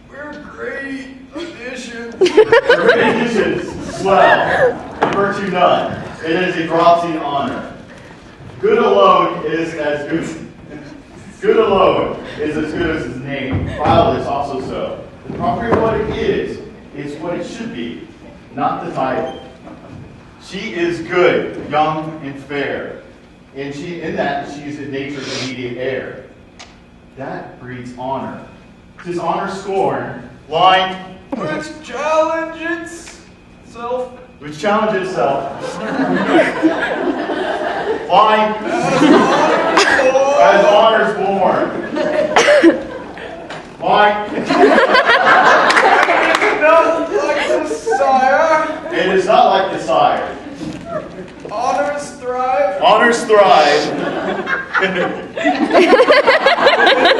We're great additions. Great additions, swell, and virtue none. It is a dropsy honor. Good alone is as good. Good alone is as good as his name. Vile is also so. The property of what it is what it should be, not the title. She is good, young, and fair. And in that she is in nature's immediate heir. That breeds honor. 'Tis honor scorn, line, Which challenges itself. which challenges itself. Line, as honor's born. Line. Not like the sire. It is not like the sire. Honors thrive. Honors thrive.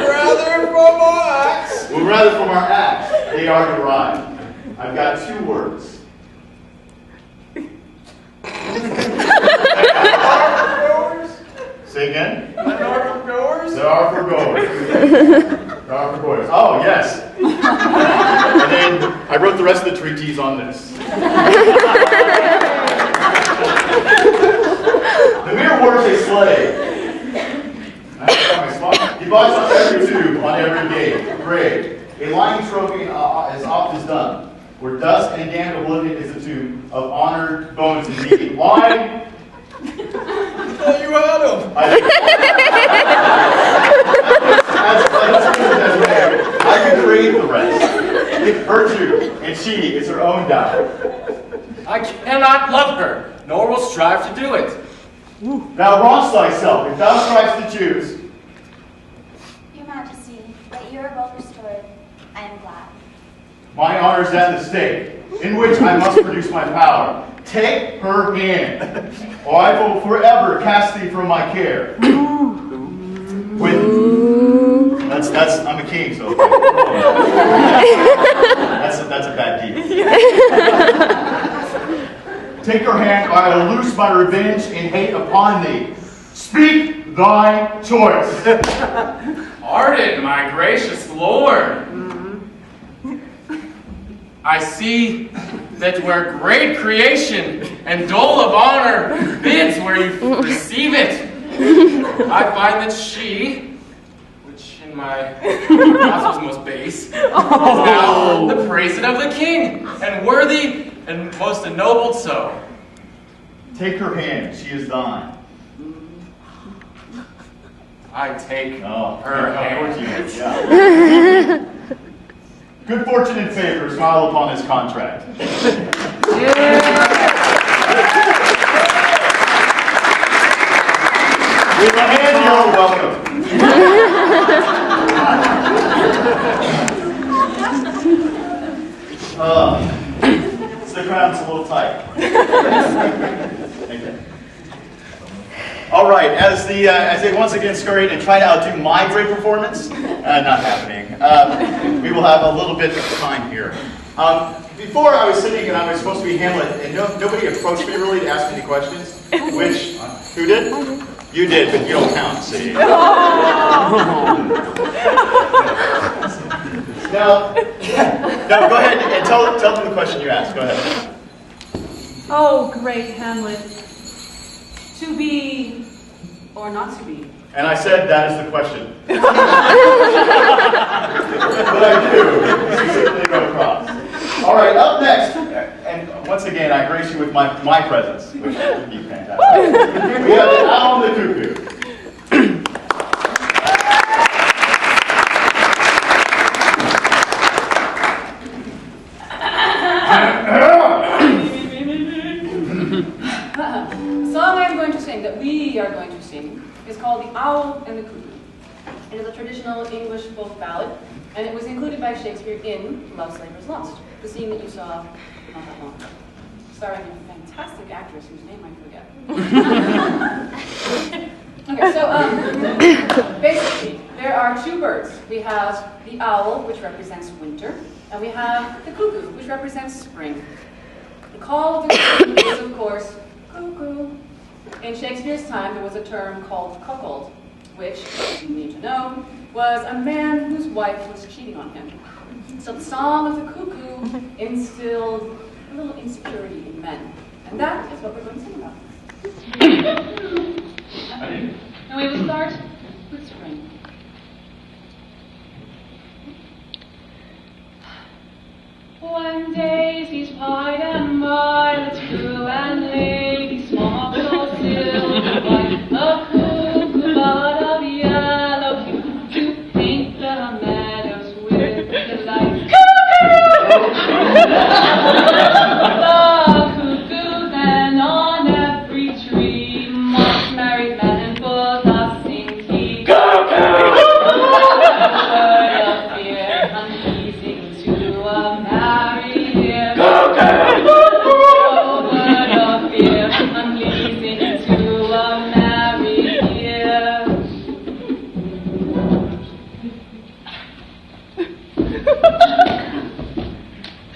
Rather from our acts. Well, rather from our acts, they are derived. I've got 2 words. Say again? There are for goers. There are for goers. There are for goers. Oh, yes. And then I wrote the rest of the treatise on this. The mere word is slave. He buys on every tube, on every gate. Grave. A lying trophy as oft is done. Where dust and damned oblivion is the tomb of honored bones indeed. Lying. I thought you had them. I can create the rest. Virtue, and she is her own dower. I cannot love her, nor will strive to do it. Thou wrongst thyself, if thou strives to choose. Your Majesty, that you are well restored, I am glad. My honor is at the stake, in which I must produce my power. Take her hand, or I will forever cast thee from my care. That's I'm a king, so that's a bad deed. Take her hand, or I will loose my revenge and hate upon thee. Speak thy choice. Pardon, my gracious lord. I see that where great creation and dole of honor bids where you receive it, I find that she, which in my thoughts was most base, is now the praised of the king, and worthy and most ennobled so. Take her hand, she is thine. I take her hand. Yeah. Good fortune and favor smile upon this contract. And you're welcome. Stick around, it's a little tight. Thank you. All right, as they once again scurried and try to outdo my great performance, not happening. We will have a little bit of time here. Before I was sitting and I was supposed to be Hamlet, and nobody approached me really to ask me any questions. Which, who did? You did, but you don't count, see. Now, go ahead and tell them the question you asked. Go ahead. Oh, great Hamlet. To be or not to be? And I said that is the question. But I do. You certainly go across. All right, up next, and once again, I grace you with my presence, which would be fantastic. We have the Owl and the Cuckoo. The song I'm going to sing, that we are going to sing, is called The Owl and the Cuckoo. It is a traditional English folk ballad, and it was included by Shakespeare in Love, Labour's Lost, the scene that you saw not that long ago, starring a fantastic actress whose name I forget. Okay, so basically, there are two birds. We have the owl, which represents winter, and we have the cuckoo, which represents spring. The call of the cuckoo is, of course, cuckoo. In Shakespeare's time, there was a term called cuckold, which, you need to know, was a man whose wife was cheating on him. So the song of the cuckoo instilled a little insecurity in men. And that is what we're going to sing about. And we will start with spring. When daisies pied and violets grew and ladies smoked so silver white, a cuckoo bud of yellow hue to paint the meadows with delight. The cuckoo then on every tree mocks married men and both us sings he. Cuckoo! Word of fear unpleasing to a married ear. Cuckoo! Word of fear unpleasing to a married ear.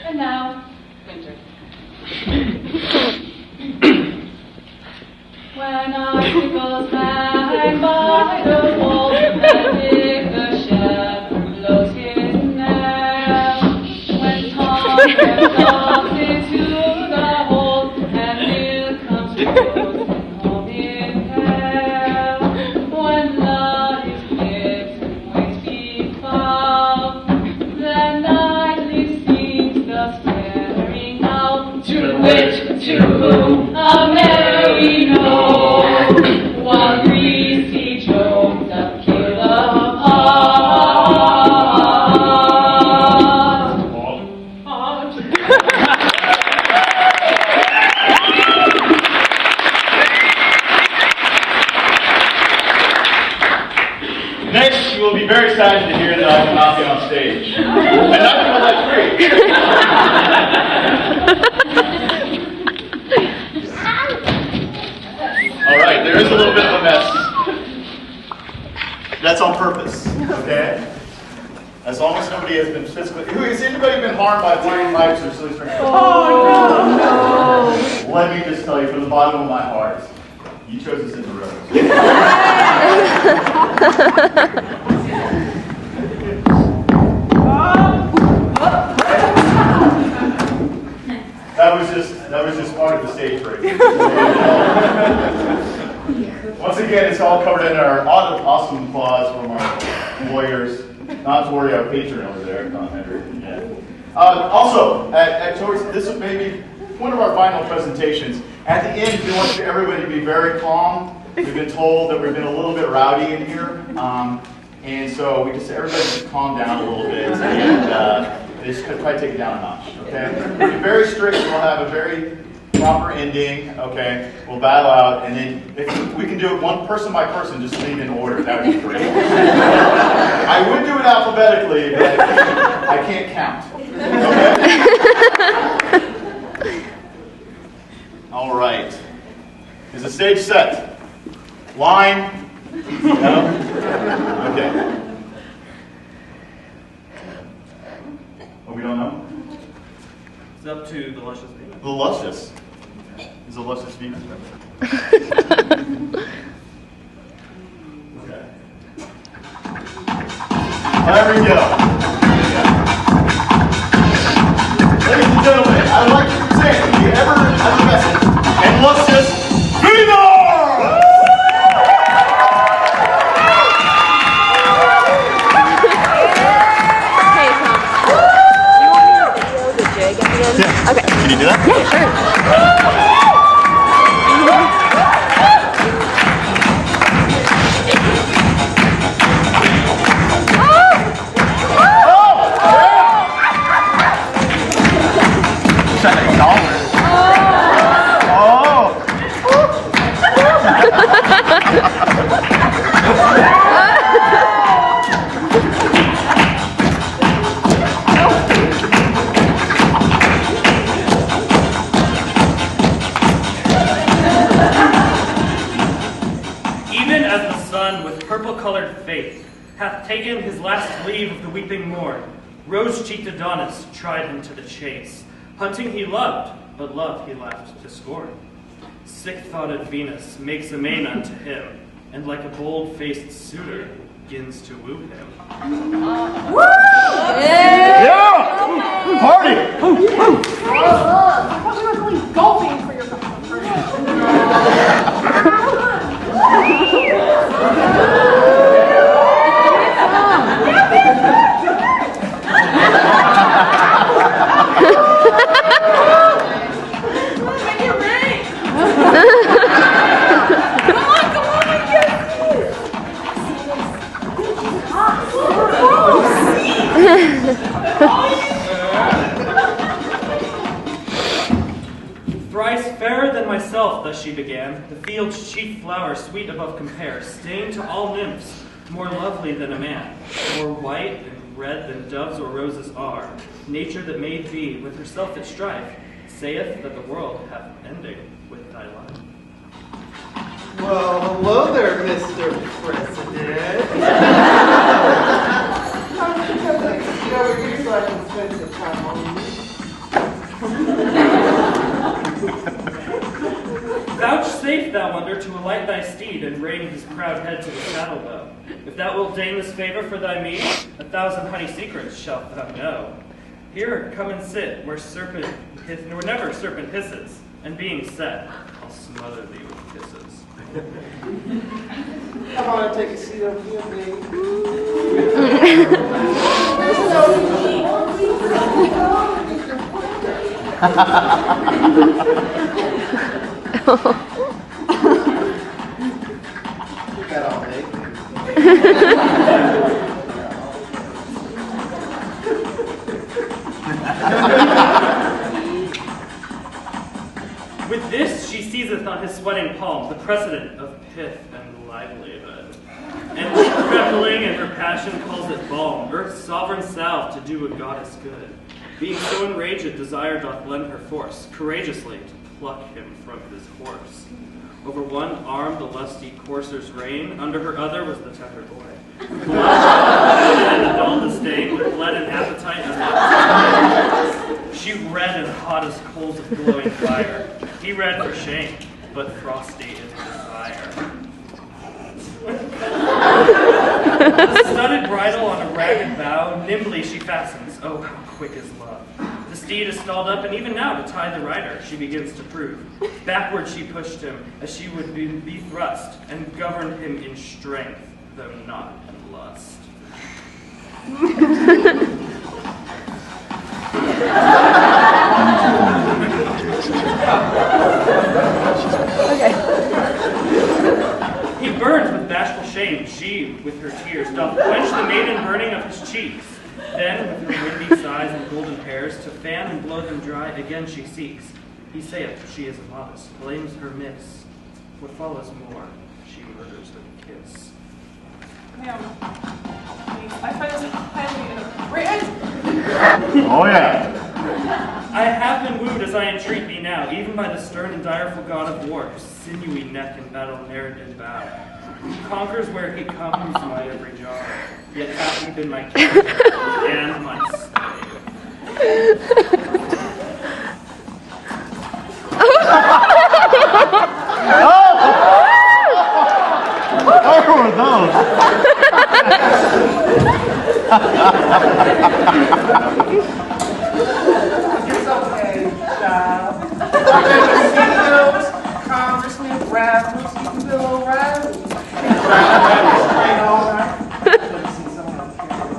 And now, winter. When icicles hang by the wall and Dick the shepherd blows his nail, when Tom gets dogs into the hole and Bill comes rolling home in hell, when love is fixed and ways be found, then nightly sings the staring owl, to which, to whom, a merry note, while greasy Jones up kill a Next, you will be very saddened to hear that I will not be on stage. And nothing will let free. All right, there is a little bit of a mess. That's on purpose, okay? As long as nobody has been physically... Has anybody been harmed by flying pipes or silly string? Oh, no. Let me just tell you, from the bottom of my heart, you chose to sit in the road. That was just part of the stage break. Once again, it's all covered in our awesome applause from our lawyers. Not to worry, our patron over there, Henry. Yeah. Also, towards this is maybe one of our final presentations. At the end, we want everybody to be very calm. We've been told that we've been a little bit rowdy in here, and so everybody just calm down a little bit and just try to take it down a notch. Okay? We'll be very strict. We'll have a very proper ending, okay? We'll battle out, and then if we can do it one person by person, just leave in order. That would be great. I would do it alphabetically, but I can't count. Okay? All right. Is the stage set? Line? No? Okay. Oh, we don't know? It's up to the luscious Venus. The luscious. Is the luscious Venus? Okay. There we go. Ladies and gentlemen, I'd like to present the ever-effervescent and luscious Venus! Okay. Can you do that? Yeah, sure. hath taken his last leave of the weeping morn. Rose-cheeked Adonis tried him to the chase. Hunting he loved, but love he laughed to scorn. Sick-thoughted Venus makes a main unto him, and like a bold-faced suitor, begins to woo him. Woo! Yeah! Party! I thought we were going golfing for your Thrice fairer than myself, thus she began, the field's chief flower, sweet above compare, staying to all nymphs, more lovely than a man, more white and red than doves or roses are. Nature that made thee with herself at strife, saith that the world hath ending with thy life. Well, hello there, Mr. President. I'm just going to sit over here so I can spend some time on you. Vouchsafe, thou wonder, to alight thy steed and rein his proud head to the saddle bow. If thou wilt deign this favor for thy meed, 1,000 honey secrets shalt thou know. Here, come and sit, where never serpent hisses, and being set, I'll smother thee with kisses. Come on and take a seat over here, baby. Put that on, babe. With this she seizeth on his sweating palm the precedent of pith and livelihood. And trembling in her passion calls it balm, earth's sovereign salve to do a goddess good. Being so enraged, desire doth lend her force, courageously to pluck him from his horse. Over one arm the lusty courser's rein, under her other was the tender boy. And the dull disdain, with lead and appetite as she red and hot as coals of glowing fire. He red for shame, but frosty in desire. The studded bridle on a ragged bough, nimbly she fastens. Oh, how quick is love! The steed is stalled up, and even now to tie the rider she begins to prove. Backward she pushed him, as she would be thrust, and governed him in strength, though not in lust. Okay. He burns with bashful shame, she, with her tears, doth quench the maiden burning of his cheeks. Then, with her windy sighs and golden hairs, to fan and blow them dry, again she seeks. He saith she is immodest, blames her miss. What follows more, she murders with a kiss. Ma'am, I find this highly inappropriate. Oh, yeah. I have been wooed as I entreat me now, even by the stern and direful god of war, whose sinewy neck in battle ne'er did bow. Who conquers where he comes my every jar, yet hath he been my king and my slave. What were those? It's okay, child. CEOs, congressmen, rappers, you can feel all right. Ain't all right. Let me see someone else carry on.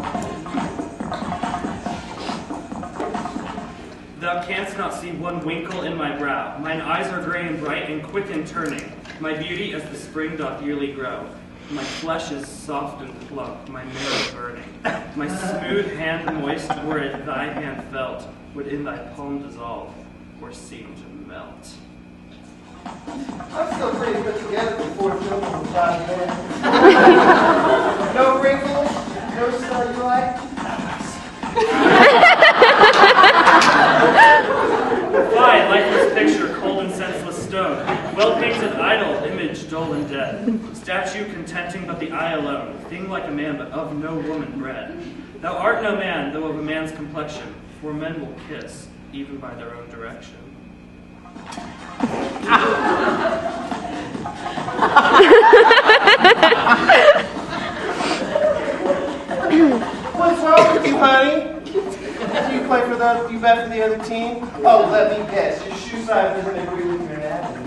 Thou canst not see one winkle in my brow. Mine eyes are gray and bright and quick in turning. My beauty as the spring doth yearly grow. My flesh is soft and plump, my marrow burning. My smooth hand moist, were it thy hand felt, would in thy palm dissolve, or seem to melt. I'm still pretty put together before children from 5 minutes. No wrinkles, no cellulite. Fine, lifeless picture, cold and senseless stone. Well-painted idol, image dull and dead. Statue contenting but the eye alone. Thing like a man, but of no woman bred. Thou art no man, though of a man's complexion. For men will kiss, even by their own direction. What's wrong with you, honey? Do you play for the? You bet for the other team? Oh, let me guess. Your shoe size doesn't agree with your anatomy.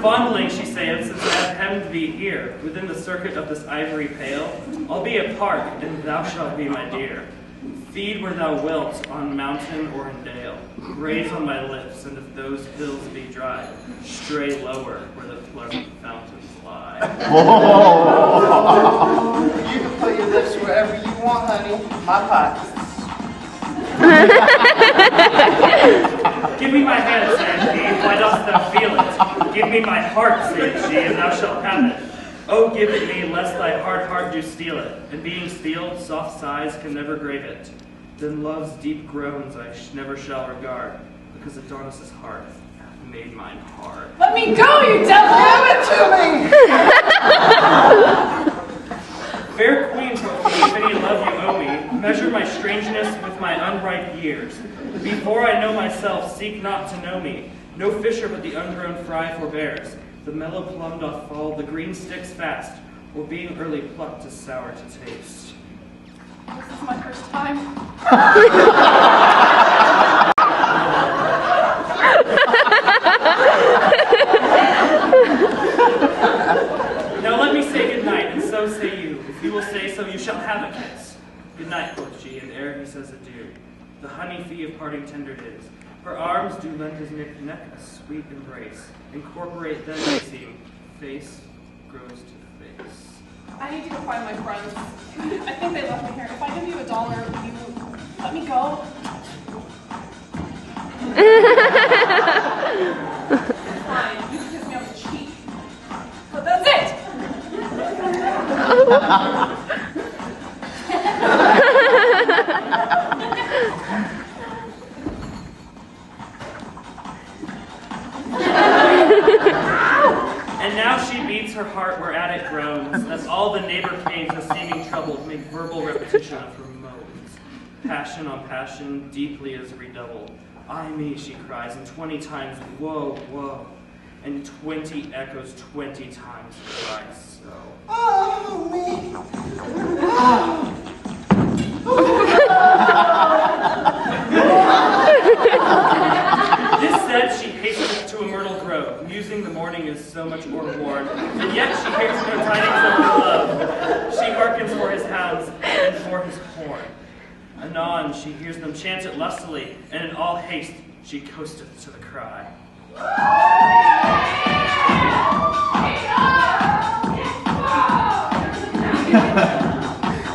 Fondling, she saith, since I have hemmed thee here, within the circuit of this ivory pale, I'll be a park, and thou shalt be my dear. Feed where thou wilt, on mountain or in dale. Graze on my lips, and if those hills be dry, stray lower where the pleasant fountains lie. You can put your lips wherever you want, honey. My pockets. Give me my hand, saith he, why dost thou feel it? Give me my heart, saith she, and thou shalt have it. Oh, give it me, lest thy hard heart do steal it, and being steeled, soft sighs can never grave it. Then love's deep groans I never shall regard, because Adonis' heart hath made mine hard. Let me go, you devil! Give it to me! Fair queen, quoth he, if any love you owe me, measure my strangeness with my unripe years. Before I know myself, seek not to know me. No fisher but the ungrown fry forbears. The mellow plum doth fall, the green sticks fast, or being early plucked is sour to taste. This is my first time. Now let me say good night, and so say you. If you will say so, you shall have a kiss. Good night, quoth she, and ere he says adieu, the honey fee of parting tendered is. Her arms do lend his neck a sweet embrace. Incorporate then, they seem, face grows to face. I need to go find my friends. I think they left me here. If I give you $1, will you let me go? Fine, you can kiss me on the cheek. But that's it! And now she beats her heart whereat it groans, as all the neighbor caves of seeming troubled make verbal repetition of her moans. Passion on passion deeply is redoubled. Ay me, she cries, and 20 times, woe, woe. And 20 echoes 20 times cries so. Oh, me. This said, she hasteth to a myrtle grove, musing the morning is so much o'erworn, and yet she hears no tidings of her love. She hearkens for his hounds and for his horn. Anon she hears them chant it lustily, and in all haste she coasteth to the cry.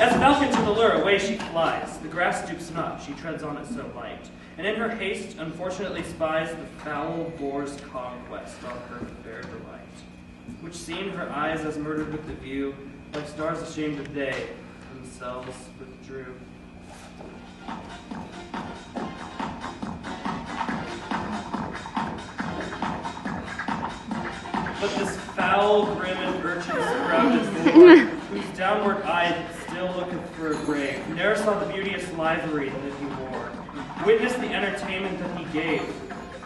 As falcon to the lure, away she flies. The grass stoops not, she treads on it so light, and in her haste unfortunately spies the foul boar's conquest on her fair delight, which seeing her eyes as murdered with the view, like stars ashamed of day, themselves withdrew. But this foul, grim, and urchin-sprouted boar, whose downward eye still looketh for a grave, ne'er saw the beauteous livery that he wore, witnessed the entertainment that he gave.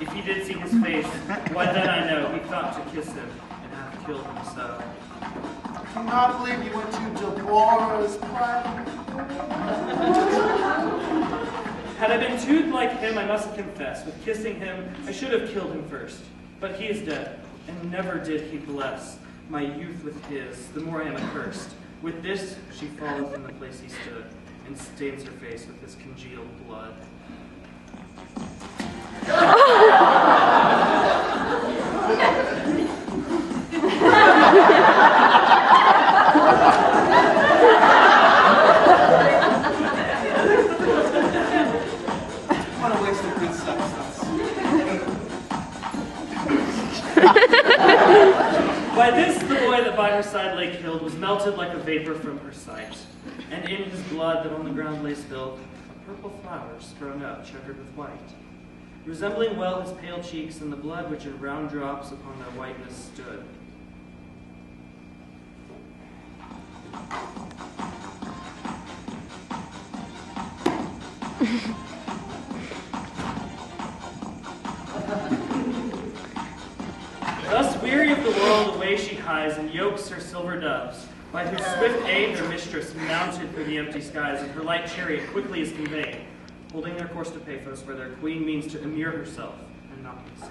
If he did see his face, why then I know he thought to kiss him, and hath killed him so. I cannot believe you went to Deborah's private. Had I been tooth like him, I must confess, with kissing him, I should have killed him first. But he is dead, and never did he bless my youth with his, the more I am accursed. With this she falleth in the place he stood, and stains her face with his congealed blood. What a waste of good substance. By this the boy that by her side lay killed was melted like a vapor from her sight, and in his blood that on the ground lay spilled, a purple flower sprung up, checkered with white, resembling well his pale cheeks and the blood which in round drops upon their whiteness stood. Thus weary of the world, away she hies, and yokes her silver doves, by whose swift aid their mistress mounted through the empty skies, and her light chariot quickly is conveyed, holding their course to Paphos, where their queen means to immure herself and not be seen.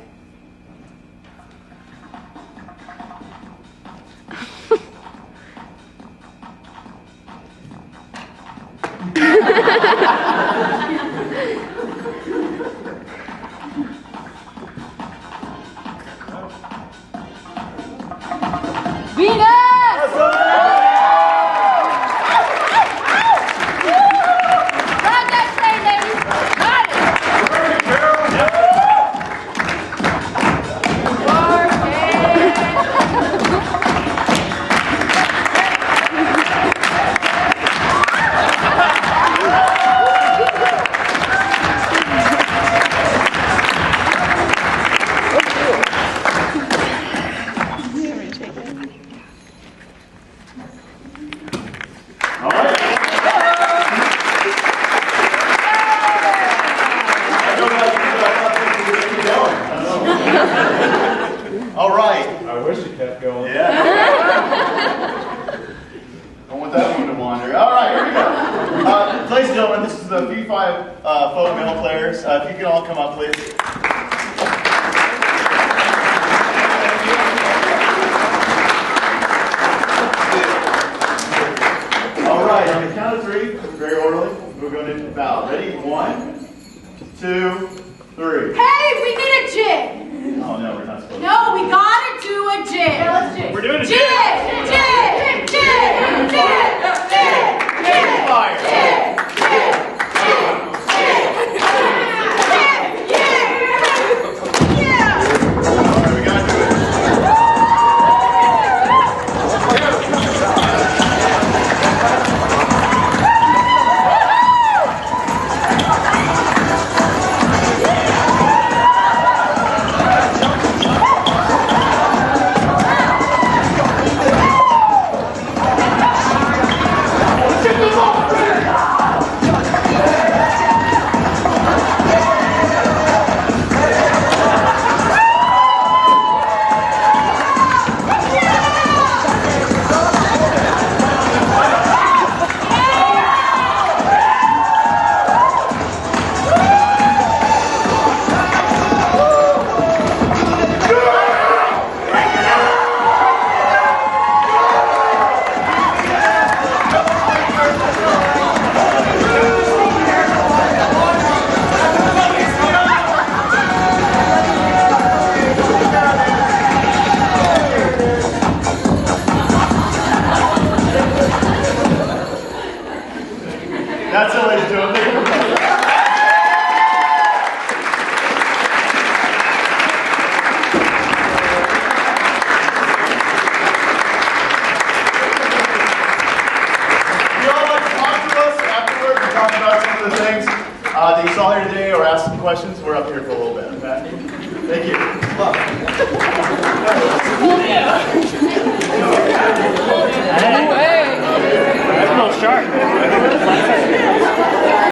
All right. I wish it kept going. Yeah. Don't want that one to wander. All right, here we go. Ladies and gentlemen, this is the V5 folk metal players. If you can all come up, please. All right, on the count of three, very orderly, we're going to bow. Ready? 1, 2, 3. Hey, we need a jig. Oh no, we're not supposed to. No, we gotta do a jig. Yeah, let's jig. We're doing a jig. Jig, jig, jig, jig, jig, jig, fire. Jig, jig, talk about some of the things that you saw here today or ask some questions, we're up here for a little bit, okay? Thank you.